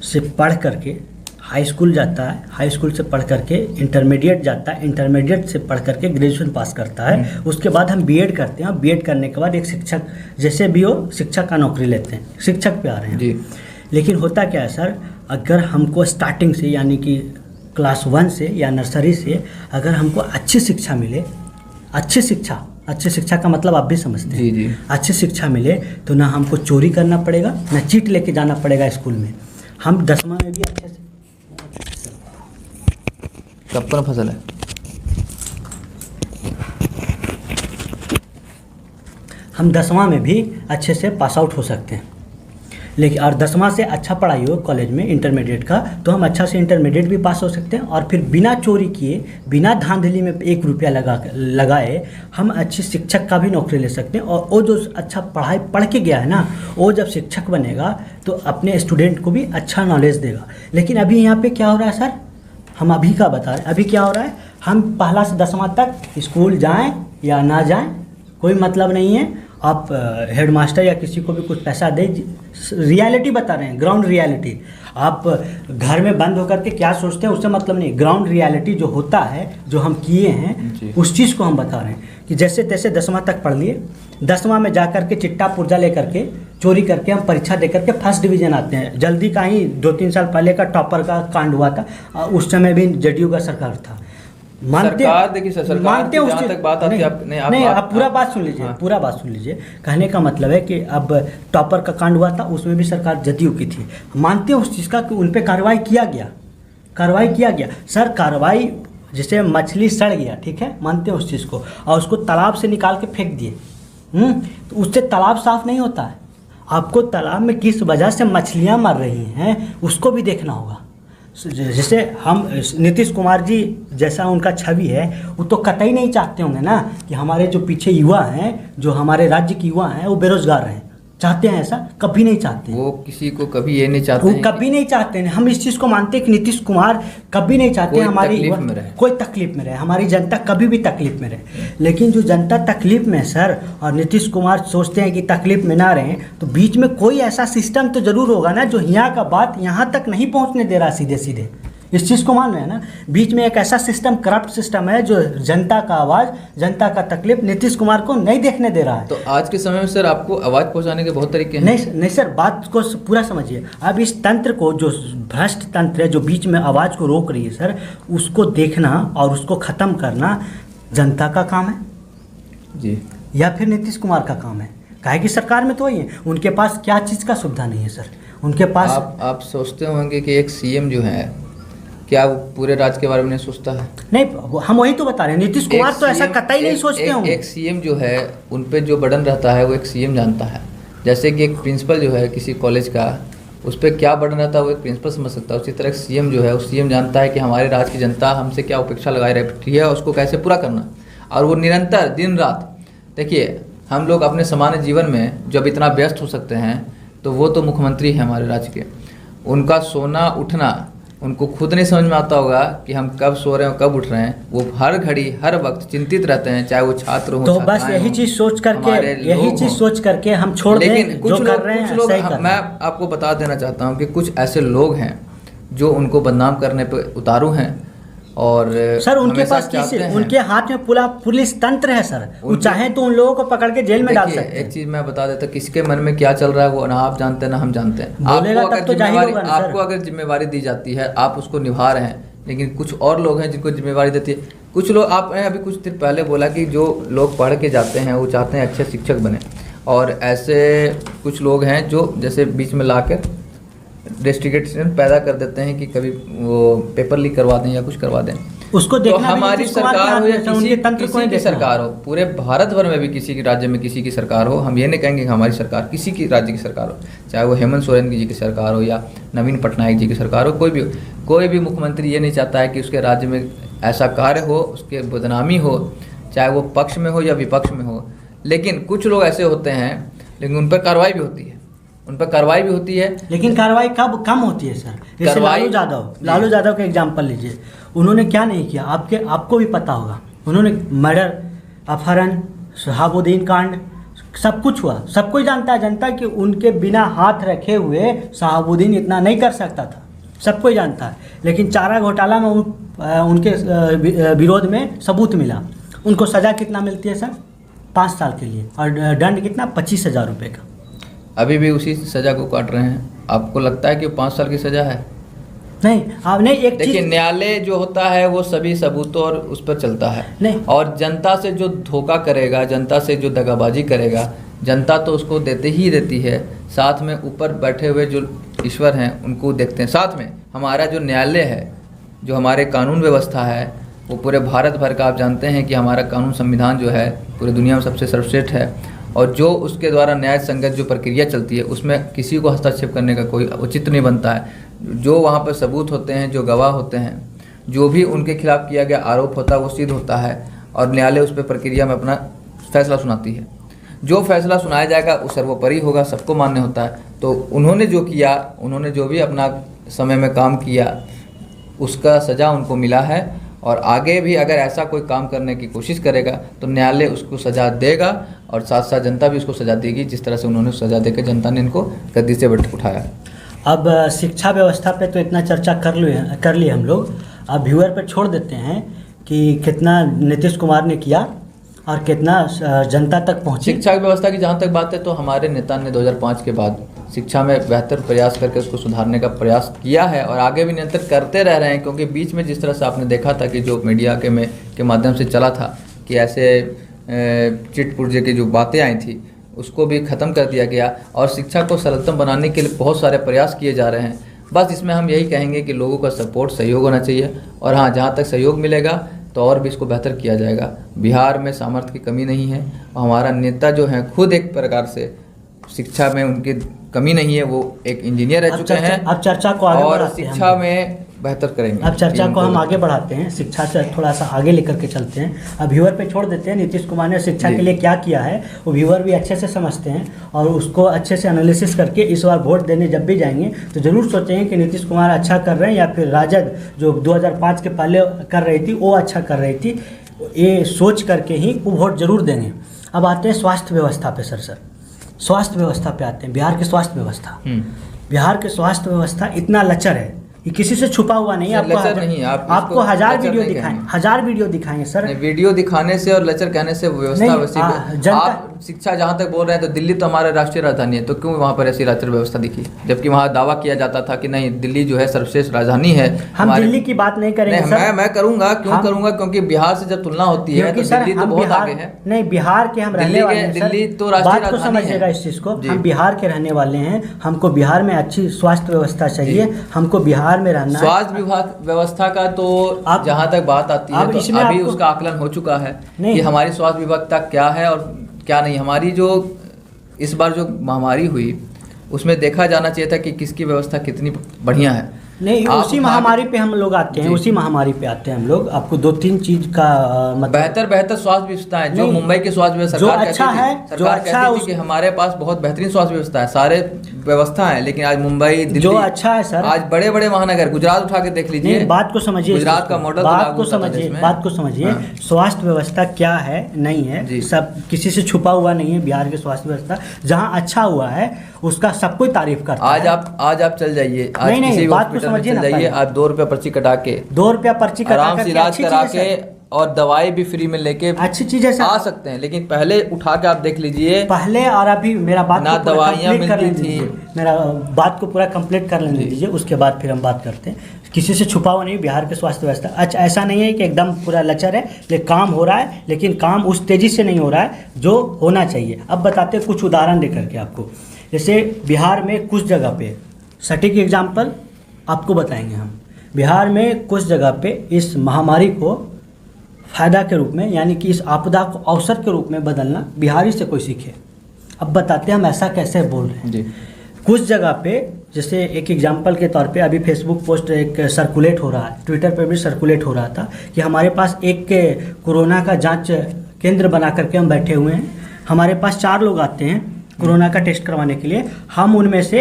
से पढ़ करके हाई स्कूल जाता है, हाई स्कूल से पढ़ करके इंटरमीडिएट जाता है, इंटरमीडिएट से पढ़ करके ग्रेजुएशन पास करता है, उसके बाद हम बीएड करते हैं। बीएड करने के बाद एक शिक्षक जैसे भी हो शिक्षक का नौकरी लेते हैं, शिक्षक पे आ रहे हैं जी। लेकिन होता क्या है सर, अगर हमको स्टार्टिंग से यानी कि क्लास 1 से या नर्सरी से अगर हमको अच्छी शिक्षा मिले, अच्छी शिक्षा का मतलब आप भी समझते हैं। जी जी। अच्छी शिक्षा मिले तो ना हमको चोरी करना पड़ेगा, ना चीट लेके जाना पड़ेगा स्कूल में। हम 10वां में भी अच्छे से, कब पर फसल है, हम 10वां में भी अच्छे से पास आउट हो सकते हैं। लेकिन और 10वां से अच्छा पढ़ाई हो कॉलेज में इंटरमीडिएट का, तो हम अच्छा से इंटरमीडिएट भी पास हो सकते हैं और फिर बिना चोरी किए, बिना धांधली में 1 रुपया लगाए हम अच्छी शिक्षक का भी नौकरी ले सकते हैं। और वो जो अच्छा पढ़ाई पढ़ के गया है ना, वो जब शिक्षक बनेगा तो अपने स्टूडेंट को भी अच्छा नॉलेज देगा। लेकिन अभी यहाँ पे क्या हो रहा है सर, हम अभी का बता रहे हैं। अभी क्या हो रहा है, हम पहला से 10वां तक स्कूल जाएँ या ना जाएँ कोई मतलब नहीं है। आप हेडमास्टर या किसी को भी कुछ पैसा दे, रियलिटी बता रहे हैं, ग्राउंड रियलिटी। आप घर में बंद होकर के क्या सोचते हैं उससे मतलब नहीं, ग्राउंड रियलिटी जो होता है, जो हम किए हैं उस चीज़ को हम बता रहे हैं कि जैसे तैसे 10वां तक पढ़ लिए, 10वां में जा कर के चिट्टा पुर्जा ले करके चोरी करके हम परीक्षा दे करके फर्स्ट डिवीज़न आते हैं। जल्दी का ही 2-3 साल पहले का टॉपर का कांड हुआ था, उस समय भी जदयू का सरकार था। सरकार देखिए सरकार मानते की जहाँ तक बात आती है, आप पूरा बात सुन लीजिए, पूरा बात सुन लीजिए। कहने का मतलब है कि अब टॉपर का कांड हुआ था, उसमें भी सरकार जदयू की थी। मानते हैं उस चीज़ का कि उन पे कार्रवाई किया गया सर। कार्रवाई जैसे मछली सड़ गया, ठीक है, मानते हैं उस चीज़ को, और उसको तालाब से निकाल के फेंक दिए, तो उससे तालाब साफ नहीं होता है। आपको तालाब में किस वजह से मछलियाँ मर रही हैं उसको भी देखना होगा। जैसे हम नीतीश कुमार जी जैसा उनका छवि है, वो तो कतई नहीं चाहते होंगे ना कि हमारे जो पीछे युवा हैं, जो हमारे राज्य के युवा हैं वो बेरोजगार रहें। चाहते हैं ऐसा? कभी नहीं चाहते। वो किसी को कभी ये नहीं चाहते, वो कभी नहीं चाहते हैं। हम इस चीज़ को मानते हैं कि नीतीश कुमार कभी नहीं चाहते हमारी कोई तकलीफ में रहे, हमारी जनता कभी भी तकलीफ में रहे। लेकिन जो जनता तकलीफ में है सर, और नीतीश कुमार सोचते हैं कि तकलीफ में ना रहें, तो बीच में कोई ऐसा सिस्टम तो जरूर होगा ना जो यहाँ का बात यहाँ तक नहीं पहुँचने दे रहा सीधे सीधे। इस चीज़ को मान रहे हैं ना, बीच में एक ऐसा सिस्टम, करप्ट सिस्टम है जो जनता का आवाज़, जनता का तकलीफ नीतीश कुमार को नहीं देखने दे रहा है। तो आज के समय में सर आपको आवाज़ पहुंचाने के बहुत तरीके हैं। नहीं सर, बात को पूरा समझिए। अब इस तंत्र को, जो भ्रष्ट तंत्र है जो बीच में आवाज़ को रोक रही है सर, उसको देखना और उसको ख़त्म करना जनता का काम है जी, या फिर नीतीश कुमार का काम है? काहे कि सरकार में तो वही है, उनके पास क्या चीज़ का सुविधा नहीं है सर उनके पास। आप सोचते होंगे कि एक सीएम जो है, क्या वो पूरे राज्य के बारे में नहीं सोचता है? नहीं, हम वही तो बता रहे हैं, नीतीश कुमार तो ऐसा कतई नहीं सोचते होंगे। एक सीएम जो है, उन पे जो बर्डन रहता है वो एक सीएम जानता है। जैसे कि एक प्रिंसिपल जो है किसी कॉलेज का, उस पर क्या बर्डन रहता है वो एक प्रिंसिपल समझ सकता है। उसी तरह सीएम जो है, उस सीएम जानता है कि हमारे राज्य की जनता हमसे क्या अपेक्षा लगाए रहती है, उसको कैसे पूरा करना। और वो निरंतर दिन रात, देखिए हम लोग अपने सामान्य जीवन में जब इतना व्यस्त हो सकते हैं, तो वो तो मुख्यमंत्री हैं हमारे राज्य के, उनका सोना उठना उनको खुद नहीं समझ में आता होगा कि हम कब सो रहे हैं और कब उठ रहे हैं। वो हर घड़ी हर वक्त चिंतित रहते हैं, चाहे वो छात्र हो, तो बस यही चीज सोच करके हम छोड़ दें। लेकिन कुछ लोग मैं आपको बता देना चाहता हूँ कि कुछ ऐसे लोग हैं जो उनको बदनाम करने पे उतारू हैं और सर उनके पास उनके हाथ में पूरा पुलिस तंत्र है सर, वो चाहे तो उन लोगों को पकड़ के जेल में डाल सकते हैं। एक चीज मैं बता देता, किसके मन में क्या चल रहा है वो ना आप जानते हैं ना हम जानते हैं। आपको अगर जिम्मेवारी दी जाती है आप उसको निभा रहे हैं, लेकिन कुछ और लोग हैं जिनको जिम्मेवारी देती है। कुछ लोग, आपने अभी कुछ दिन पहले बोला कि जो लोग पढ़ के जाते हैं वो चाहते हैं अच्छे शिक्षक बने, और ऐसे कुछ लोग हैं जो जैसे बीच में लाकर डिस्ट्रिक्ट पैदा कर देते हैं कि कभी वो पेपर लीक करवा दें या कुछ करवा दें। उसको देखना तो हमारी सरकार हो या किसी की सरकार हो, पूरे भारत भर में भी किसी के राज्य में किसी की सरकार हो, हम ये नहीं कहेंगे कि हमारी सरकार किसी की राज्य की सरकार हो, चाहे वो हेमंत सोरेन जी की सरकार हो या नवीन पटनायक जी की सरकार हो, कोई भी मुख्यमंत्री ये नहीं चाहता है कि उसके राज्य में ऐसा कार्य हो, उसके बदनामी हो, चाहे वो पक्ष में हो या विपक्ष में हो। लेकिन कुछ लोग ऐसे होते हैं, लेकिन उन पर कार्रवाई भी होती है, लेकिन कार्रवाई कब कम होती है सर? जैसे लालू यादव का एग्जाम्पल लीजिए, उन्होंने क्या नहीं किया, आपको भी पता होगा। उन्होंने मर्डर, अपहरण, शहाबुद्दीन कांड, सब कुछ हुआ, सब कोई जानता है जनता कि उनके बिना हाथ रखे हुए शहाबुद्दीन इतना नहीं कर सकता था, सब कोई जानता है। लेकिन चारा घोटाला में उनके विरोध में सबूत मिला, उनको सज़ा कितना मिलती है सर? 5 साल के लिए, और दंड कितना? 25,000 रुपये का। अभी भी उसी सज़ा को काट रहे हैं। आपको लगता है कि 5 साल की सज़ा है? नहीं, आपने एक देखिए, न्यायालय जो होता है वो सभी सबूतों और उस पर चलता है नहीं, और जनता से जो धोखा करेगा, जनता से जो दगाबाजी करेगा, जनता तो उसको देती ही देती है। साथ में ऊपर बैठे हुए जो ईश्वर हैं उनको देखते हैं। साथ में हमारा जो न्यायालय है, जो हमारे कानून व्यवस्था है, वो पूरे भारत भर का आप जानते हैं कि हमारा कानून संविधान जो है पूरी दुनिया में सबसे सर्वश्रेष्ठ है, और जो उसके द्वारा न्याय संगत जो प्रक्रिया चलती है उसमें किसी को हस्तक्षेप करने का कोई उचित नहीं बनता है। जो वहाँ पर सबूत होते हैं, जो गवाह होते हैं, जो भी उनके खिलाफ किया गया आरोप होता है वो सिद्ध होता है, और न्यायालय उस पर प्रक्रिया में अपना फैसला सुनाती है। जो फैसला सुनाया जाएगा वो सर्वोपरि होगा, सबको मान्य होता है। तो उन्होंने जो किया, उन्होंने जो भी अपना समय में काम किया, उसका सज़ा उनको मिला है, और आगे भी अगर ऐसा कोई काम करने की कोशिश करेगा तो न्यायालय उसको सज़ा देगा, और साथ साथ जनता भी उसको सज़ा देगी, जिस तरह से उन्होंने सज़ा देकर जनता ने इनको गद्दी से उठाया। अब शिक्षा व्यवस्था पे तो इतना चर्चा कर ली हम लोग, अब व्यूअर पे छोड़ देते हैं कि कितना नीतीश कुमार ने किया और कितना जनता तक पहुंची। शिक्षा व्यवस्था की जहाँ तक बात है तो हमारे नेता ने 2005 के बाद शिक्षा में बेहतर प्रयास करके उसको सुधारने का प्रयास किया है, और आगे भी निरंतर करते रह रहे हैं। क्योंकि बीच में जिस तरह से आपने देखा था कि जो मीडिया के माध्यम से चला था कि ऐसे चिट पुर्जे की जो बातें आई थी उसको भी ख़त्म कर दिया गया, और शिक्षा को सरलतम बनाने के लिए बहुत सारे प्रयास किए जा रहे हैं। बस इसमें हम यही कहेंगे कि लोगों का सपोर्ट, सहयोग होना चाहिए, और हाँ, जहाँ तक सहयोग मिलेगा तो और भी इसको बेहतर किया जाएगा। बिहार में सामर्थ्य की कमी नहीं है, और हमारा नेता जो है खुद एक प्रकार से शिक्षा में उनकी कमी नहीं है, वो एक इंजीनियर रह चुके हैं। अब चर्चा को आगे और शिक्षा में बेहतर करेंगे। अब चर्चा को हम आगे बढ़ाते हैं, शिक्षा से थोड़ा सा आगे लेकर के चलते हैं। अब व्यूअर पे छोड़ देते हैं नीतीश कुमार ने शिक्षा के लिए क्या किया है, वो व्यूअर भी अच्छे से समझते हैं, और उसको अच्छे से एनालिसिस करके इस बार वोट देने जब भी जाएंगे तो ज़रूर सोचेंगे कि नीतीश कुमार अच्छा कर रहे हैं या फिर राजद जो 2005 के पहले कर रही थी वो अच्छा कर रही थी। ये सोच करके ही वो वोट जरूर देंगे। अब आते हैं स्वास्थ्य व्यवस्था पे। सर स्वास्थ्य व्यवस्था पे आते हैं। बिहार की स्वास्थ्य व्यवस्था, बिहार की स्वास्थ्य व्यवस्था इतना लचर है कि किसी से छुपा हुआ नहीं। आपको 1000 वीडियो दिखाएं, 1000 वीडियो दिखाएंगे सर। वीडियो दिखाने से और लचर कहने से व्यवस्था वैसी। आप शिक्षा जहाँ तक बोल रहे हैं तो दिल्ली तो हमारा राष्ट्रीय राजधानी है, तो क्यों वहाँ पर ऐसी लचर व्यवस्था दिखी, जबकि वहाँ दावा किया जाता था कि नहीं, दिल्ली जो है सर्वश्रेष्ठ राजधानी है। हम दिल्ली की बात नहीं करेंगे सर। मैं करूँगा, क्यों करूँगा, क्योंकि बिहार से जब तुलना होती है तो दिल्ली तो बहुत आगे है। नहीं, बिहार के हम रहने वाले हैं। दिल्ली तो राष्ट्रीय राजधानी है। समझिएगा इस चीज़ को, हम बिहार के रहने वाले हैं, हमको बिहार में अच्छी स्वास्थ्य व्यवस्था चाहिए, हमको बिहार में रहना। स्वास्थ्य विभाग व्यवस्था का तो जहाँ तक बात आती है तो अभी उसका आकलन हो चुका है कि हमारी स्वास्थ्य विभाग क्या है और क्या नहीं। हमारी जो इस बार जो महामारी हुई उसमें देखा जाना चाहिए था कि किसकी व्यवस्था कितनी बढ़िया है। नहीं, आप उसी उठा महामारी पे हम लोग आते हैं, जी। उसी महामारी पे आते हैं हम लोग। आपको 2-3 चीज का मतलब बेहतर स्वास्थ्य व्यवस्था है जो नहीं, मुंबई की स्वास्थ्य व्यवस्था जो सरकार अच्छा कहती थी, है, जो सरकार अच्छा कहती थी उस- कि हमारे पास बहुत बेहतरीन स्वास्थ्य व्यवस्था है, सारे व्यवस्था है, लेकिन आज मुंबई दिल्ली जो अच्छा है सर, आज बड़े बड़े महानगर, गुजरात उठा के देख लीजिए। नहीं, बात को समझिए, गुजरात का मॉडल तो बात लागू को होता था समझिए, देश में। बात को समझिए। हाँ। स्वास्थ्य व्यवस्था क्या है नहीं जी। है, सब किसी से छुपा हुआ नहीं है। बिहार की स्वास्थ्य व्यवस्था जहाँ अच्छा हुआ है उसका सब कोई तारीफ करता आज है। आप चल जाइए, आज नहीं, किसी भी बात को हॉस्पिटल में समझिए चल ना जाइए, पहले। आप 2 रुपया पर्ची कटा के 2 रुपया पर्ची कटा आराम से करके इलाज अच्छी करा चीज़ है के सर। और दवाई भी फ्री में लेके अच्छी चीज़ है सर। आ सकते हैं, लेकिन पहले उठा के आप देख लीजिए, पहले और अभी मेरा बात ना को पूरा दवाइयाँ कंप्लीट कर मिलती लेने थी। दीजिए। मेरा बात को पूरा कंप्लीट कर लेने जी। दीजिए, उसके बाद फिर हम बात करते हैं। किसी से छुपा हुआ नहीं बिहार के स्वास्थ्य व्यवस्था। अच्छा, ऐसा नहीं है कि एकदम पूरा लचर है, लेकिन काम हो रहा है, लेकिन काम उस तेज़ी से नहीं हो रहा है जो होना चाहिए। अब बताते हैं कुछ उदाहरण दे करके आपको। जैसे बिहार में कुछ जगह पे सटीक एग्जाम्पल आपको बताएंगे हम। बिहार में कुछ जगह पे इस महामारी को फायदा के रूप में, यानी कि इस आपदा को अवसर के रूप में बदलना बिहारी से कोई सीखे। अब बताते हैं हम ऐसा कैसे बोल रहे हैं। जी। कुछ जगह पे, जैसे एक एग्जांपल के तौर पे, अभी फेसबुक पोस्ट एक सर्कुलेट हो रहा है, ट्विटर पे भी सर्कुलेट हो रहा था कि हमारे पास एक कोरोना का जांच केंद्र बना करके हम बैठे हुए हैं। हमारे पास 4 लोग आते हैं कोरोना का टेस्ट करवाने के लिए। हम उनमें से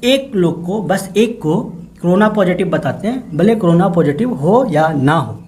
एक लोग को, बस एक को कोरोना पॉजिटिव बताते हैं, भले कोरोना पॉजिटिव हो या ना हो।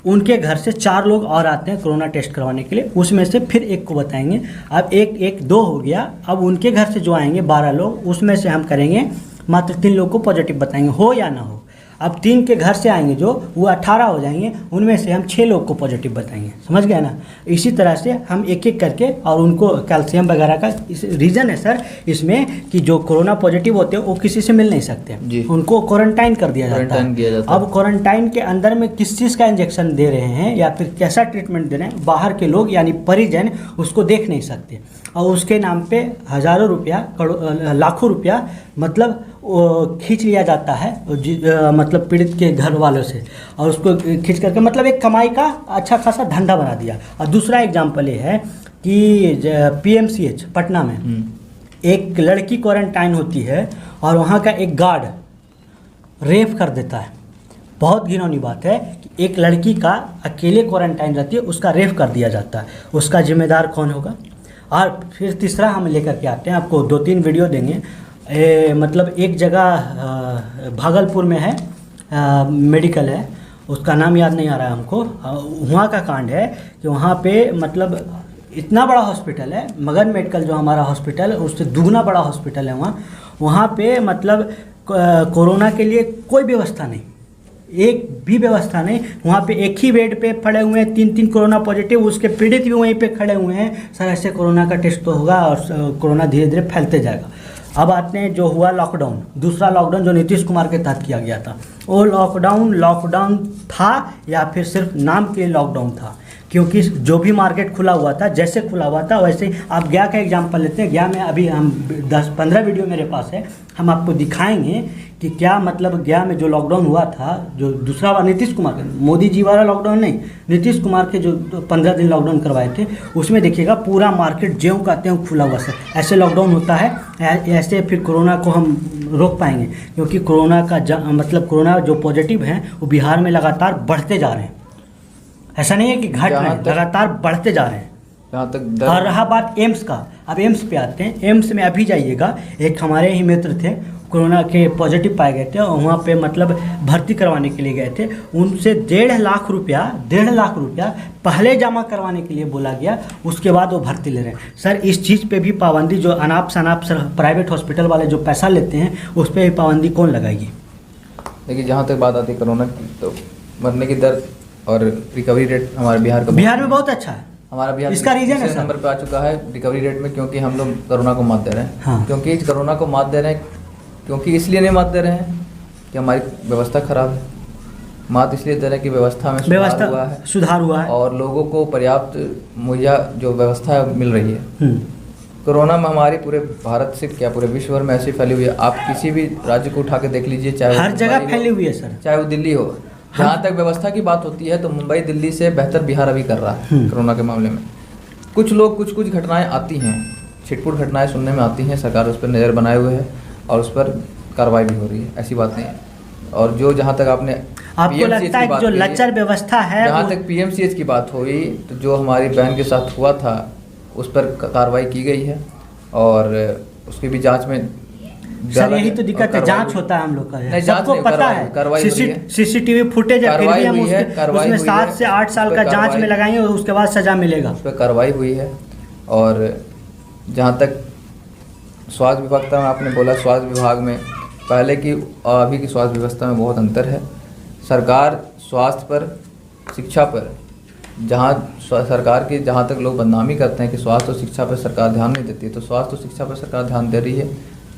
उनके घर से 4 लोग और आते हैं कोरोना टेस्ट करवाने के लिए, उसमें से फिर एक को बताएंगे। अब एक 2 हो गया। अब उनके घर से जो आएंगे 12 लोग, उसमें से हम करेंगे मात्र 3 लोग को पॉजिटिव बताएंगे, हो या ना हो। अब 3 के घर से आएंगे जो, वो 18 हो जाएंगे, उनमें से हम 6 लोग को पॉजिटिव बताएंगे। समझ गए ना? इसी तरह से हम एक एक करके, और उनको कैल्शियम वगैरह का इस रीज़न है सर इसमें कि जो कोरोना पॉजिटिव होते हैं वो किसी से मिल नहीं सकते, जी। उनको क्वारंटाइन कर दिया जाता क्वारंटाइन किया है। जाता है। अब क्वारंटाइन के अंदर में किस चीज़ का इंजेक्शन दे रहे हैं या फिर कैसा ट्रीटमेंट दे रहे हैं, बाहर के लोग यानी परिजन उसको देख नहीं सकते, और उसके नाम पे हज़ारों रुपया, लाखों रुपया मतलब खींच लिया जाता है मतलब पीड़ित के घर वालों से, और उसको खींच करके मतलब एक कमाई का अच्छा खासा धंधा बना दिया। और दूसरा एग्जाम्पल ये है कि PMCH पटना में एक लड़की क्वारंटाइन होती है और वहाँ का एक गार्ड रेप कर देता है। बहुत घिनौनी बात है कि एक लड़की का अकेले क्वारंटाइन रहती है, उसका रेप कर दिया जाता है। उसका जिम्मेदार कौन होगा? और फिर तीसरा हम लेकर के आते हैं, आपको 2-3 वीडियो देंगे। मतलब एक जगह भागलपुर में है, मेडिकल है, उसका नाम याद नहीं आ रहा है हमको। वहाँ का कांड है कि वहाँ पे मतलब इतना बड़ा हॉस्पिटल है, मगध मेडिकल जो हमारा हॉस्पिटल है उससे दुगना बड़ा हॉस्पिटल है वहाँ पे मतलब कोरोना के लिए कोई व्यवस्था नहीं, एक भी व्यवस्था नहीं। वहाँ पे एक ही बेड पे पड़े हुए हैं 3-3 कोरोना पॉजिटिव, उसके पीड़ित भी वहीं पे खड़े हुए हैं। सर ऐसे कोरोना का टेस्ट तो होगा और कोरोना धीरे धीरे फैलते जाएगा। अब आते हैं जो हुआ लॉकडाउन, दूसरा लॉकडाउन जो नीतीश कुमार के तहत किया गया था, वो लॉकडाउन था या फिर सिर्फ नाम के लिए लॉकडाउन था? क्योंकि जो भी मार्केट खुला हुआ था, जैसे खुला हुआ था वैसे ही। आप गया का एग्जांपल लेते हैं। गया में अभी हम 10-15 वीडियो मेरे पास है, हम आपको दिखाएंगे कि क्या मतलब गया में जो लॉकडाउन हुआ था, जो दूसरा वाला नीतीश कुमार का, मोदी जी वाला लॉकडाउन नहीं, नीतीश कुमार के जो 15 दिन लॉकडाउन करवाए थे, उसमें देखिएगा पूरा मार्केट ज्यों का त्यों खुला हुआ सर। ऐसे लॉकडाउन होता है, ऐसे फिर कोरोना को हम रोक पाएंगे। क्योंकि कोरोना का मतलब कोरोना जो पॉजिटिव हैं वो बिहार में लगातार बढ़ते जा रहे हैं। ऐसा नहीं है कि घट रहे हैं, लगातार बढ़ते जा रहे हैं। जहाँ तक और रहा बात एम्स का, अब एम्स पे आते हैं। एम्स में अभी जाइएगा, एक हमारे ही मित्र थे कोरोना के पॉजिटिव पाए गए थे और वहाँ पे मतलब भर्ती करवाने के लिए गए थे। उनसे 1.5 लाख रुपया पहले जमा करवाने के लिए बोला गया, उसके बाद वो भर्ती ले रहे हैं। सर इस चीज़ पे भी पाबंदी, जो अनाप शनाप सर प्राइवेट हॉस्पिटल वाले जो पैसा लेते हैं उस पर भी पाबंदी कौन लगाएगी? देखिए, जहाँ तक बात आती है कोरोना की, तो मरने की दर और रिकवरी रेट हमारे बिहार में बहुत अच्छा है। हमारा बिहार इसका रीजन है नंबर पे आ चुका है रिकवरी रेट में, क्योंकि हम लोग कोरोना को मात दे रहे हैं। हाँ। क्योंकि इस कोरोना को मात दे रहे हैं, क्योंकि इसलिए नहीं मात दे रहे हैं कि हमारी व्यवस्था खराब है, मात इसलिए दे रहे हैं कि व्यवस्था में सुधार हुआ है और लोगों को पर्याप्त मुहैया जो व्यवस्था मिल रही है। कोरोना महामारी पूरे भारत से क्या पूरे विश्व भर में ऐसी फैली हुई है। आप किसी भी राज्य को उठा के देख लीजिए, चाहे हर जगह फैली हुई है सर, चाहे वो दिल्ली हो। जहाँ तक व्यवस्था की बात होती है तो मुंबई दिल्ली से बेहतर बिहार अभी कर रहा है कोरोना के मामले में। कुछ लोग कुछ घटनाएं आती हैं, छिटपुट घटनाएं सुनने में आती हैं, सरकार उस पर नज़र बनाए हुए है और उस पर कार्रवाई भी हो रही है, ऐसी बात नहीं है। और जो जहाँ तक आपने आपको PMCH लगता की है बात कि जो कही है, लचर व्यवस्था है जहाँ तक PMCH की बात हुई तो जो हमारी बहन के साथ हुआ था उस पर कार्रवाई की गई है और उसकी भी जांच में सर यही तो दिक्कत है, जांच होता है हम लोग का, नहीं, जांच सबको नहीं, पता कार्रवाई है, हो रही है। सीसीटीवी फुटेज है, फिर भी हम उसमें 7 से 8 साल का जांच में लगाएंगे और उसके बाद सजा मिलेगा। उस पर कार्रवाई हुई है। और जहाँ तक स्वास्थ्य विभाग का आपने बोला, स्वास्थ्य विभाग में पहले की और अभी की स्वास्थ्य व्यवस्था में बहुत अंतर है। सरकार स्वास्थ्य पर, शिक्षा पर, जहाँ सरकार की जहाँ तक लोग बदनामी करते हैं कि स्वास्थ्य और शिक्षा पर सरकार ध्यान नहीं देती है, तो स्वास्थ्य और शिक्षा पर सरकार ध्यान दे रही है।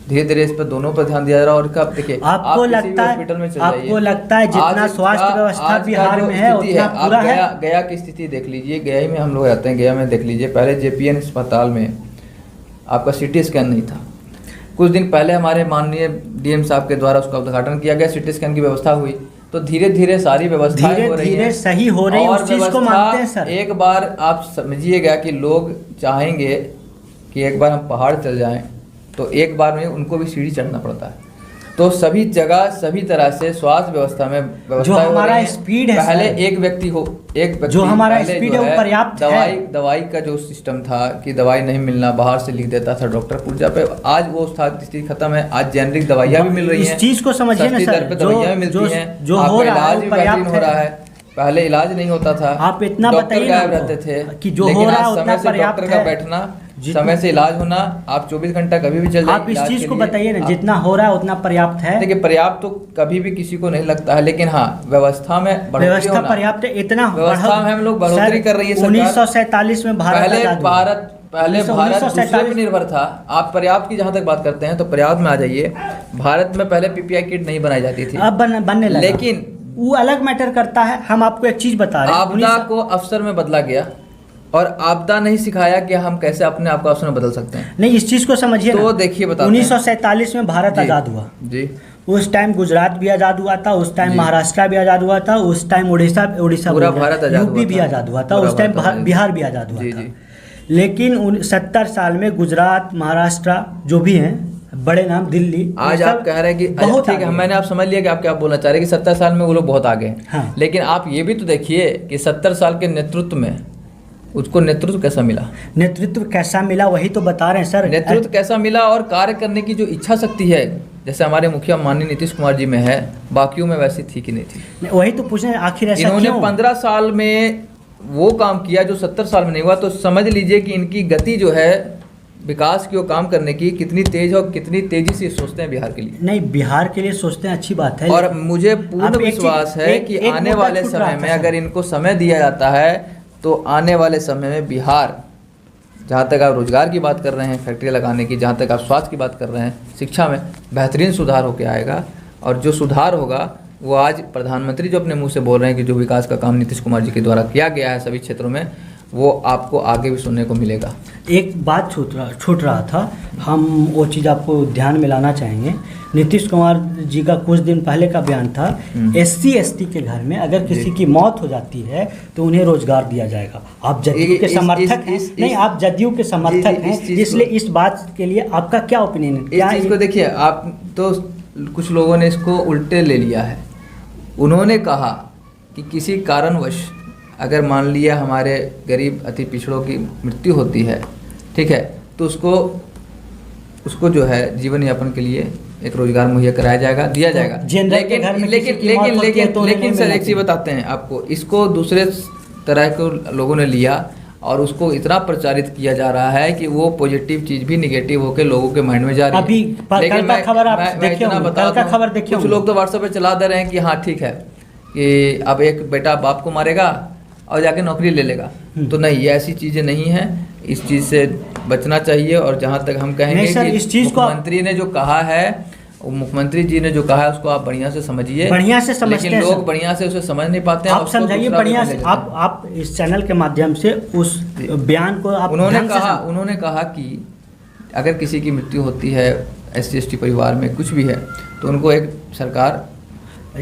धीरे धीरे इस पर दोनों पर ध्यान दिया जा रहा है। और कब देखिए आपको लगता है जितना स्वास्थ्य व्यवस्था बिहार में है उतना पूरा है? गया की स्थिति देख लीजिए, गया ही में हम लोग रहते हैं, गया में देख लीजिए, पहले JPN अस्पताल में आपका CT स्कैन नहीं था। कुछ दिन पहले हमारे माननीय DM साहब के द्वारा उसका उद्घाटन किया गया, CT स्कैन की व्यवस्था हुई। तो धीरे धीरे सारी व्यवस्थाएं हो रही हैं, सही हो रही है, उस चीज को मानते हैं सर। एक बार आप समझिएगा कि लोग चाहेंगे कि एक बार हम पहाड़ चल जाएं तो एक बार में उनको भी सीढ़ी चढ़ना पड़ता है। तो सभी जगह सभी तरह से स्वास्थ्य व्यवस्था में जो हमारा स्पीड है, पहले एक व्यक्ति जो हमारा स्पीड है वो पर्याप्त है। दवाई का जो सिस्टम था कि दवाई नहीं मिलना, बाहर से लिख देता था डॉक्टर पुर्जा पे, आज वो स्थिति खत्म है। आज जेनरिक दवाइयाँ भी मिल रही हैं, इस चीज को समझिए ना सर, दवाइयाँ भी मिलती हैं, जो हो रहा है पर्याप्त हो रहा है। पहले इलाज नहीं होता था, आप इतना बताइए गायब रहते थे कि जो हो रहा है उतना पर्याप्त है। बैठना, समय से इलाज होना, आप 24 घंटा कभी भी चल जाइए। आप इस चीज को बताइए ना, जितना हो रहा है उतना पर्याप्त है? देखिए पर्याप्त तो कभी भी किसी को नहीं लगता है, लेकिन हाँ व्यवस्था में व्यवस्था पर्याप्त है, इतना व्यवस्था में हम लोग बढ़ोतरी कर रही है। 1947 में पहले भारत दूसरे पर निर्भर था। आप पर्याप्त की जहाँ तक बात करते हैं तो पर्याप्त में आ जाइए। भारत में पहले PPI किट नहीं बनाई जाती थी, अब बनने लगा, लेकिन वो अलग मैटर करता है। हम आपको एक चीज बता रहे हैं, आपदा को अवसर में बदला गया और आपदा नहीं सिखाया कि हम कैसे अपने आप को अवसर में बदल सकते हैं। नहीं, इस चीज को समझिए तो देखिए, बताते 1947 में भारत आजाद हुआ जी, उस टाइम गुजरात भी आजाद हुआ था, उस टाइम महाराष्ट्र भी आजाद हुआ था, उस टाइम उड़ीसा पूरा भारत आजाद यूपी भी आजाद हुआ था, उस टाइम बिहार भी आजाद हुआ था। लेकिन 70 साल में गुजरात, महाराष्ट्र जो भी हैं बड़े नाम, दिल्ली, आज आप कह रहे हैं कि बहुत ठीक है, मैंने आप समझ लिया कि आप क्या बोलना चाह रहे हैं कि 70 साल में वो लोग बहुत आगे हैं। हाँ। लेकिन आप ये भी तो देखिए कि 70 साल के नेतृत्व में उसको नेतृत्व कैसा मिला, नेतृत्व कैसा मिला वही तो बता रहे हैं सर। नेतृत्व कैसा मिला और कार्य करने की जो इच्छा शक्ति है, जैसे हमारे मुखिया माननीय नीतीश कुमार जी में है, बाकियों में वैसी थी कि नहीं थी? वही तो पूछे आखिर ऐसा इन्होंने क्यों? 15 साल में वो काम किया जो 70 साल में नहीं हुआ। तो समझ लीजिए कि इनकी गति जो है विकास की, वो काम करने की कितनी तेज और कितनी तेजी से सोचते हैं बिहार के लिए। नहीं, बिहार के लिए सोचते हैं, अच्छी बात है। और मुझे पूर्ण विश्वास है कि आने वाले समय में अगर इनको समय दिया जाता है तो आने वाले समय में बिहार, जहाँ तक आप रोजगार की बात कर रहे हैं, फैक्ट्री लगाने की, जहाँ तक आप स्वास्थ्य की बात कर रहे हैं, शिक्षा में बेहतरीन सुधार होकर आएगा। और जो सुधार होगा वो आज प्रधानमंत्री जो अपने मुंह से बोल रहे हैं कि जो विकास का काम नीतीश कुमार जी के द्वारा किया गया है सभी क्षेत्रों में, वो आपको आगे भी सुनने को मिलेगा। एक बात छूट रहा था, हम वो चीज़ आपको ध्यान में लाना चाहेंगे। नीतीश कुमार जी का कुछ दिन पहले का बयान था, SC ST के घर में अगर किसी की मौत हो जाती है तो उन्हें रोजगार दिया जाएगा। आप जदयू के समर्थक हैं? नहीं, आप जदयू के समर्थक हैं, इसलिए इस बात के लिए आपका क्या ओपिनियन है? इस चीज़ को देखिए, आप तो कुछ लोगों ने इसको उल्टे ले लिया है। उन्होंने कहा कि किसी कारणवश अगर मान लिया हमारे गरीब अति पिछड़ों की मृत्यु होती है, ठीक है, तो उसको जो है जीवन यापन के लिए एक रोजगार मुहैया कराया जाएगा, दिया जाएगा। लेकिन सर एक चीज़ बताते हैं आपको, इसको दूसरे तरह के लोगों ने लिया और उसको इतना प्रचारित किया जा रहा है कि वो पॉजिटिव चीज़ भी निगेटिव होकर लोगों के माइंड में जा रही है। अभी कल का खबर आप देखिए, कल का खबर देखिए, कुछ लोग तो व्हाट्सएप पे चला दे रहे हैं कि हाँ ठीक है कि अब एक बेटा बाप को मारेगा और जाके नौकरी ले लेगा। तो नहीं, ये ऐसी चीज़ें नहीं हैं, इस चीज़ से बचना चाहिए। और जहाँ तक हम कहेंगे कि इस चीज़ को मुख्यमंत्री ने जो कहा है, मुख्यमंत्री जी ने जो कहा है उसको आप बढ़िया से समझिए, बढ़िया से समझते हैं, लेकिन लोग बढ़िया से उसे समझ नहीं पाते हैं। आप समझाइए बढ़िया से, आप इस चैनल के माध्यम से उस बयान को आप। उन्होंने कहा कि अगर किसी की मृत्यु होती है SC ST परिवार में कुछ भी है तो उनको एक सरकार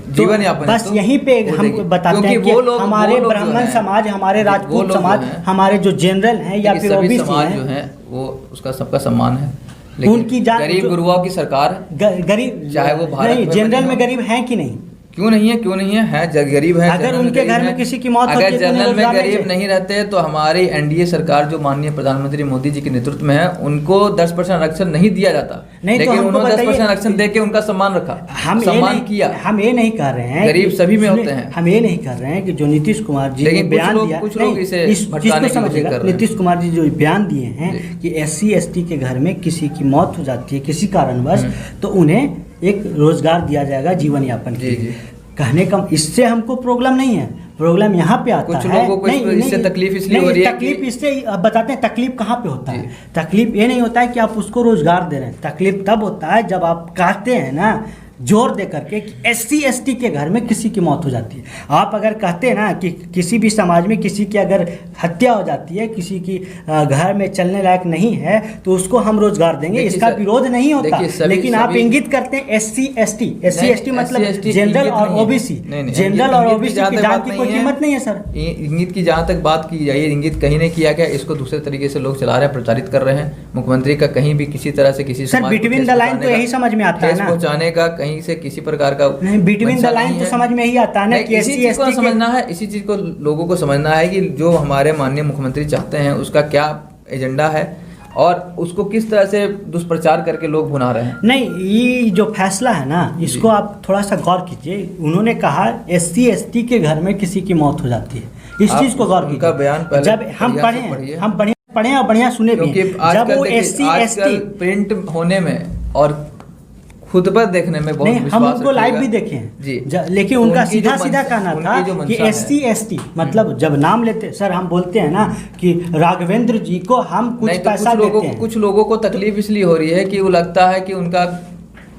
जीवन यापन, बस यहीं पे हम बताते हैं कि हमारे ब्राह्मण समाज, हमारे राजपूत समाज, हमारे जो जनरल हैं या फिर OBC समाज जो है वो उसका सबका सम्मान है। लेकिन उनकी जात गरीब गुरुओं की सरकार, गरीब चाहे वो भारत नहीं, जनरल में गरीब हैं कि नहीं? क्यों नहीं है, क्यों नहीं है गरीब है। अगर उनके घर में किसी की मौत होती है अगर तो उन्हें जनरल में रोजगार गरीब नहीं रहते तो हमारी एनडीए सरकार जो माननीय प्रधानमंत्री मोदी जी के नेतृत्व में है, उनको 10% आरक्षण नहीं दिया जाता, नहीं, लेकिन तो उन्होंने 10% आरक्षण देके उनका सम्मान रखा, सम्मान किया। हम ये नहीं कर रहे हैं, गरीब सभी में होते हैं। हम ये नहीं कर रहे हैं कि जो नीतीश कुमार जी ने बयान दिया, कुछ लोग इसे भटकाने की कोशिश कर रहे हैं। नीतीश कुमार जी जो बयान दिए हैं कि SC ST के घर में किसी की मौत हो जाती है किसी कारणवश, तो उन्हें एक रोजगार दिया जाएगा जीवन यापन के लिए। कहने का इससे हमको प्रॉब्लम नहीं है, प्रॉब्लम यहाँ पे आता है। कुछ लोगों को इससे तकलीफ इसलिए हो रही है, तकलीफ इससे अब बताते हैं तकलीफ कहाँ पे होता है। तकलीफ ये नहीं होता है कि आप उसको रोजगार दे रहे हैं, तकलीफ तब होता है जब आप कहते हैं ना जोर दे करके कि SC ST के घर में किसी की मौत हो जाती है। आप अगर कहते हैं ना कि किसी भी समाज में किसी की अगर हत्या हो जाती है, किसी की घर में चलने लायक नहीं है, तो उसको हम रोजगार देंगे, इसका विरोध नहीं होता। लेकिन आप इंगित करते हैं SC ST मतलब जनरल और OBC, जनरल और OBC की जान की कोई कीमत नहीं है सर। इंगित की जहाँ तक बात की जाए, इंगित कहीं नहीं किया गया, इसको दूसरे तरीके से लोग चला रहे हैं, प्रचारित कर रहे हैं। मुख्यमंत्री का कहीं भी किसी तरह से किसी सर बिटवीन द लाइन तो यही समझ में आता है ना, पहुंचाने का कहीं से किसी प्रकार का नहीं, बिटवीन द लाइन तो समझ में ही आता है ना कि इसी चीज को समझना है, इसी चीज को लोगों को समझना है कि जो हमारे माननीय मुख्यमंत्री चाहते हैं उसका क्या एजेंडा है और उसको किस तरह से दुष्प्रचार करके लोग भुना रहे हैं। नहीं, ये जो फैसला है ना, इसको आप थोड़ा सा गौर कीजिए। उन्होंने कहा SC ST के घर में किसी की मौत हो जाती है, इस चीज को गौर कीजिए। बयान जब हम पढ़े और बढ़िया सुने भी, जब वो SC ST प्रिंट होने में और खुद पर देखने में बहुत विश्वास, हम उनको लाइव भी देखे हैं जी, लेकिन उनका सीधा कहना था कि SC ST मतलब जब नाम लेते सर, हम बोलते हैं ना कि राघवेंद्र जी को हम कुछ पैसा देते हैं। कुछ लोगों को तकलीफ इसलिए हो रही है कि वो लगता है कि उनका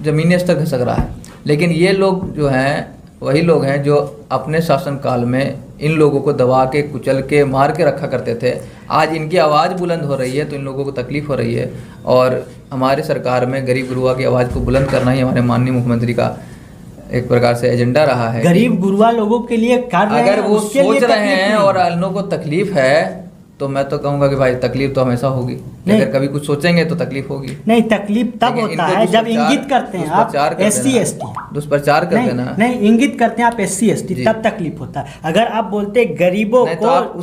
जमीनी स्तर खिसक रहा है, लेकिन ये लोग जो हैं वही लोग हैं जो अपने शासनकाल में इन लोगों को दबा के कुचल के मार के रखा करते थे। आज इनकी आवाज़ बुलंद हो रही है तो इन लोगों को तकलीफ हो रही है, और हमारे सरकार में गरीब गुरुआ की आवाज़ को बुलंद करना ही हमारे माननीय मुख्यमंत्री का एक प्रकार से एजेंडा रहा है। गरीब गुरुआ लोगों के लिए अगर वो सोच रहे हैं और अन्यों को तकलीफ है तो मैं तो कहूँगा कि भाई तकलीफ तो हमेशा होगी, अगर कभी कुछ सोचेंगे तो तकलीफ होगी। नहीं, तकलीफ तब होता है जब इंगित करते हैं आप SC ST, दुष्प्रचार करते हैं ना, नहीं इंगित करते हैं आप SC ST, तब तकलीफ होता है। अगर आप बोलते गरीबों को, तो आप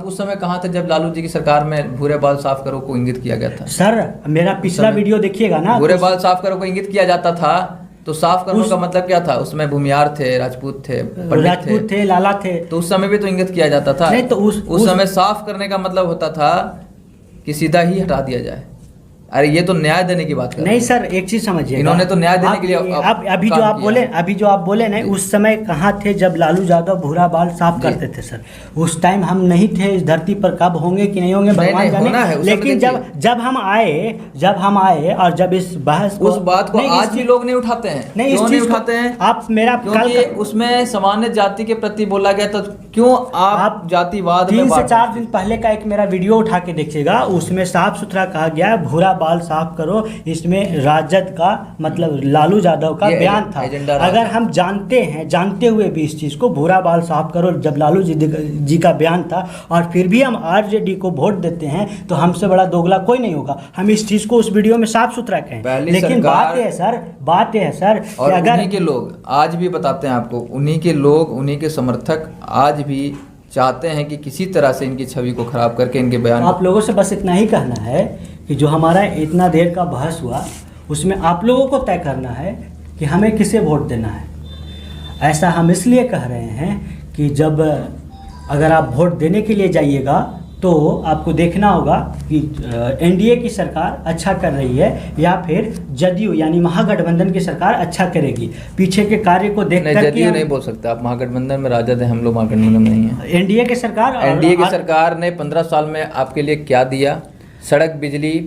उस समय कहाँ थे जब लालू जी की सरकार में भूरे बाल साफ करो को इंगित किया गया था? सर मेरा पिछला वीडियो देखिएगा ना, भूरे बाल साफ करो को इंगित किया जाता था, तो साफ करने का मतलब क्या था? उसमें भूमियार थे, राजपूत थे, लाला थे, तो उस समय भी तो इंगित किया जाता था। नहीं तो उस समय साफ करने का मतलब होता था कि सीधा ही हटा दिया जाए। अरे ये तो न्याय देने की बात कर नहीं सर, एक चीज समझिए, इन्होंने तो न्याय देने के लिए अभी जो आप बोले ना, उस समय कहाँ थे जब लालू यादव भूरा बाल साफ करते थे सर? उस टाइम हम नहीं थे इस धरती पर, कब होंगे कि नहीं होंगे भगवान जाने। लेकिन जब हम आए और जब इस बहस उस बात को आज भी लोग नहीं उठाते हैं, नहीं उठाते हैं। आप मेरा क्योंकि उसमें सामान्य जाति के प्रति बोला गया, तो क्यों आप जातिवाद? 3 से 4 दिन पहले का एक मेरा वीडियो उठा के देखिएगा, उसमें साफ सुथरा कहा गया भूरा बाल साफ करो। इसमें राजद का मतलब लालू यादव का बयान था। अगर हम जानते हुए भी इस चीज को भूरा बाल साफ करो जब लालू जी का बयान था, और फिर भी हम RJD को वोट देते हैं, तो हमसे बड़ा दोगला कोई नहीं होगा। हम इस चीज को उस वीडियो में साफ सुथरा कहें, लेकिन बात यह है सर और अगर उन्हीं के लोग आज भी बताते हैं आपको, उन्हीं के लोग, उन्हीं के समर्थक आज भी चाहते हैं कि किसी तरह से इनकी छवि को खराब करके इनके बयान। आप लोगों से बस इतना ही कहना है कि जो हमारा इतना देर का बहस हुआ, उसमें आप लोगों को तय करना है कि हमें किसे वोट देना है। ऐसा हम इसलिए कह रहे हैं कि जब अगर आप वोट देने के लिए जाइएगा तो आपको देखना होगा कि NDA की सरकार अच्छा कर रही है या फिर जदयू यानी महागठबंधन की सरकार अच्छा करेगी। पीछे के कार्य को देख कर जदयू नहीं बोल सकते आप, महागठबंधन में राजद है, हम लोग महागठबंधन में नहीं है। NDA की सरकार ने 15 साल में आपके लिए क्या दिया? सड़क, बिजली,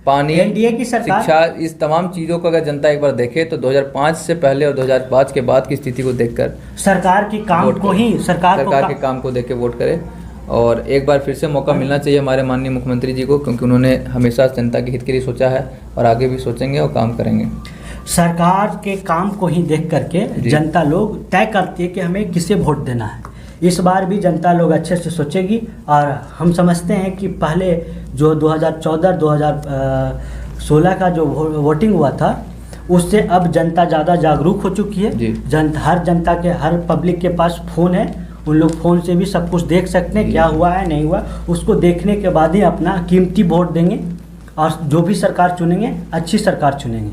पानी, NDA की सरकार, शिक्षा, इस तमाम चीज़ों को अगर जनता एक बार देखे तो 2005 से पहले और 2005 के बाद की स्थिति को देखकर सरकार के काम को देख के वोट करे। और एक बार फिर से मौका मिलना चाहिए हमारे माननीय मुख्यमंत्री जी को, क्योंकि उन्होंने हमेशा जनता के हित के लिए सोचा है और आगे भी सोचेंगे और काम करेंगे। सरकार के काम को ही देख करके जनता लोग तय करती है कि हमें किसे वोट देना है। इस बार भी जनता लोग अच्छे से सोचेगी, और हम समझते हैं कि पहले जो 2014 16 का जो वोटिंग हुआ था उससे अब जनता ज़्यादा जागरूक हो चुकी है। जी। हर जनता के, हर पब्लिक के पास फ़ोन है, उन लोग फ़ोन से भी सब कुछ देख सकते हैं, क्या हुआ है नहीं हुआ। उसको देखने के बाद ही अपना कीमती वोट देंगे और जो भी सरकार चुनेंगे अच्छी सरकार चुनेंगे।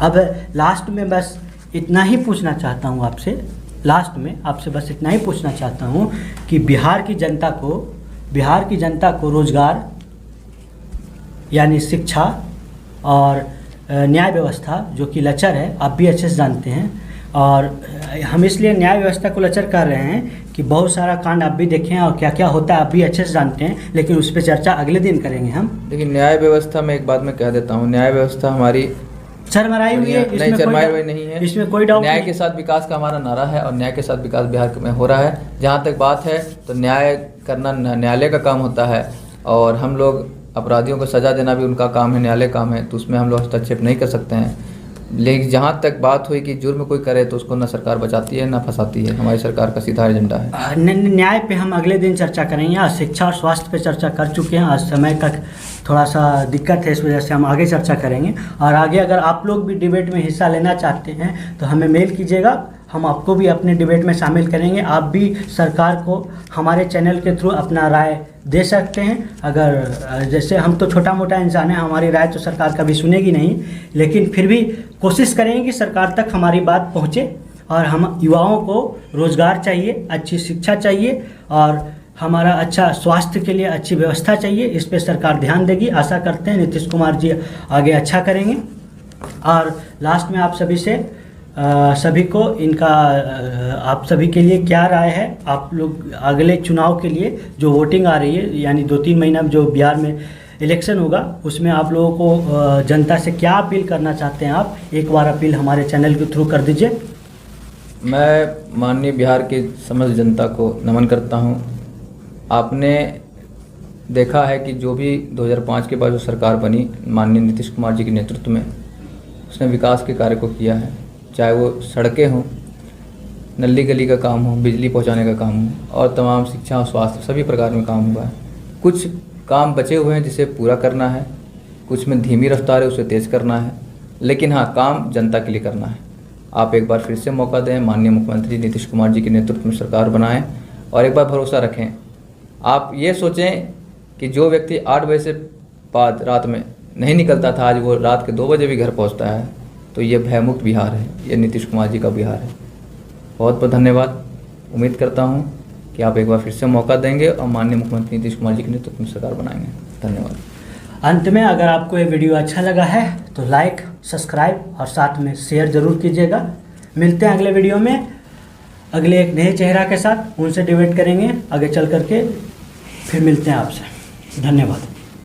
अब लास्ट में बस इतना ही पूछना चाहता हूँ आपसे, बस इतना ही पूछना चाहता हूँ कि बिहार की जनता को रोज़गार यानी शिक्षा और न्याय व्यवस्था जो कि लचर है, आप भी अच्छे से जानते हैं। और हम इसलिए न्याय व्यवस्था को लचर कर रहे हैं कि बहुत सारा कांड आप भी देखें और क्या क्या होता है आप भी अच्छे से जानते हैं, लेकिन उस पर चर्चा अगले दिन करेंगे हम। लेकिन न्याय व्यवस्था में एक बात मैं कह देता हूँ, न्याय व्यवस्था हमारी चरमराई हुई है, नहीं, चरमराई हुई नहीं है, इसमें कोई डाउट नहीं। न्याय के साथ विकास का हमारा नारा है और न्याय के साथ विकास बिहार में हो रहा है। जहाँ तक बात है तो न्याय करना न्यायालय का काम होता है और हम लोग अपराधियों को सज़ा देना भी उनका काम है, न्यायालय काम है, तो उसमें हम लोग हस्तक्षेप नहीं कर सकते हैं। लेकिन जहाँ तक बात हुई कि जुर्म कोई करे तो उसको ना सरकार बचाती है ना फंसाती है, हमारी सरकार का सीधा एजेंडा है। न्याय पे हम अगले दिन चर्चा करेंगे। आज शिक्षा और स्वास्थ्य पे चर्चा कर चुके हैं, आज समय का थोड़ा सा दिक्कत है, इस वजह से हम आगे चर्चा करेंगे। और आगे अगर आप लोग भी डिबेट में हिस्सा लेना चाहते हैं तो हमें मेल कीजिएगा, हम आपको भी अपने डिबेट में शामिल करेंगे। आप भी सरकार को हमारे चैनल के थ्रू अपना राय दे सकते हैं। अगर जैसे हम तो छोटा मोटा इंसान हैं, हमारी राय तो सरकार कभी सुनेगी नहीं, लेकिन फिर भी कोशिश करेंगे कि सरकार तक हमारी बात पहुंचे। और हम युवाओं को रोज़गार चाहिए, अच्छी शिक्षा चाहिए और हमारा अच्छा स्वास्थ्य के लिए अच्छी व्यवस्था चाहिए। इस पे सरकार ध्यान देगी, आशा करते हैं नीतीश कुमार जी आगे अच्छा करेंगे। और लास्ट में आप सभी से सभी को आप सभी के लिए क्या राय है, आप लोग अगले चुनाव के लिए जो वोटिंग आ रही है यानी 2-3 महीना में जो बिहार में इलेक्शन होगा उसमें आप लोगों को जनता से क्या अपील करना चाहते हैं, आप एक बार अपील हमारे चैनल के थ्रू कर दीजिए। मैं माननीय बिहार की समस्त जनता को नमन करता हूं। आपने देखा है कि जो भी 2005 के बाद जो सरकार बनी माननीय नीतीश कुमार जी के नेतृत्व में, उसने विकास के कार्य को किया है, चाहे वो सड़कें हों, नली गली का काम हो, बिजली पहुंचाने का काम हो और तमाम शिक्षा और स्वास्थ्य सभी प्रकार में काम हुआ है। कुछ काम बचे हुए हैं जिसे पूरा करना है, कुछ में धीमी रफ्तार है उसे तेज़ करना है, लेकिन हाँ काम जनता के लिए करना है। आप एक बार फिर से मौका दें, माननीय मुख्यमंत्री नीतीश कुमार जी के नेतृत्व में सरकार बनाएं और एक बार भरोसा रखें। आप ये सोचें कि जो व्यक्ति 8 बजे से बाद रात में नहीं निकलता था, आज वो रात के 2 बजे भी घर पहुँचता है, तो ये भयमुक्त बिहार है, ये नीतीश कुमार जी का बिहार है। बहुत बहुत धन्यवाद। उम्मीद करता हूँ कि आप एक बार फिर से मौका देंगे और माननीय मुख्यमंत्री नीतीश कुमार जी के नेतृत्व में सरकार बनाएंगे। धन्यवाद। अंत में अगर आपको ये वीडियो अच्छा लगा है तो लाइक, सब्सक्राइब और साथ में शेयर ज़रूर कीजिएगा। मिलते हैं अगले वीडियो में अगले एक नए चेहरा के साथ, उनसे डिबेट करेंगे आगे चल करके। फिर मिलते हैं आपसे। धन्यवाद।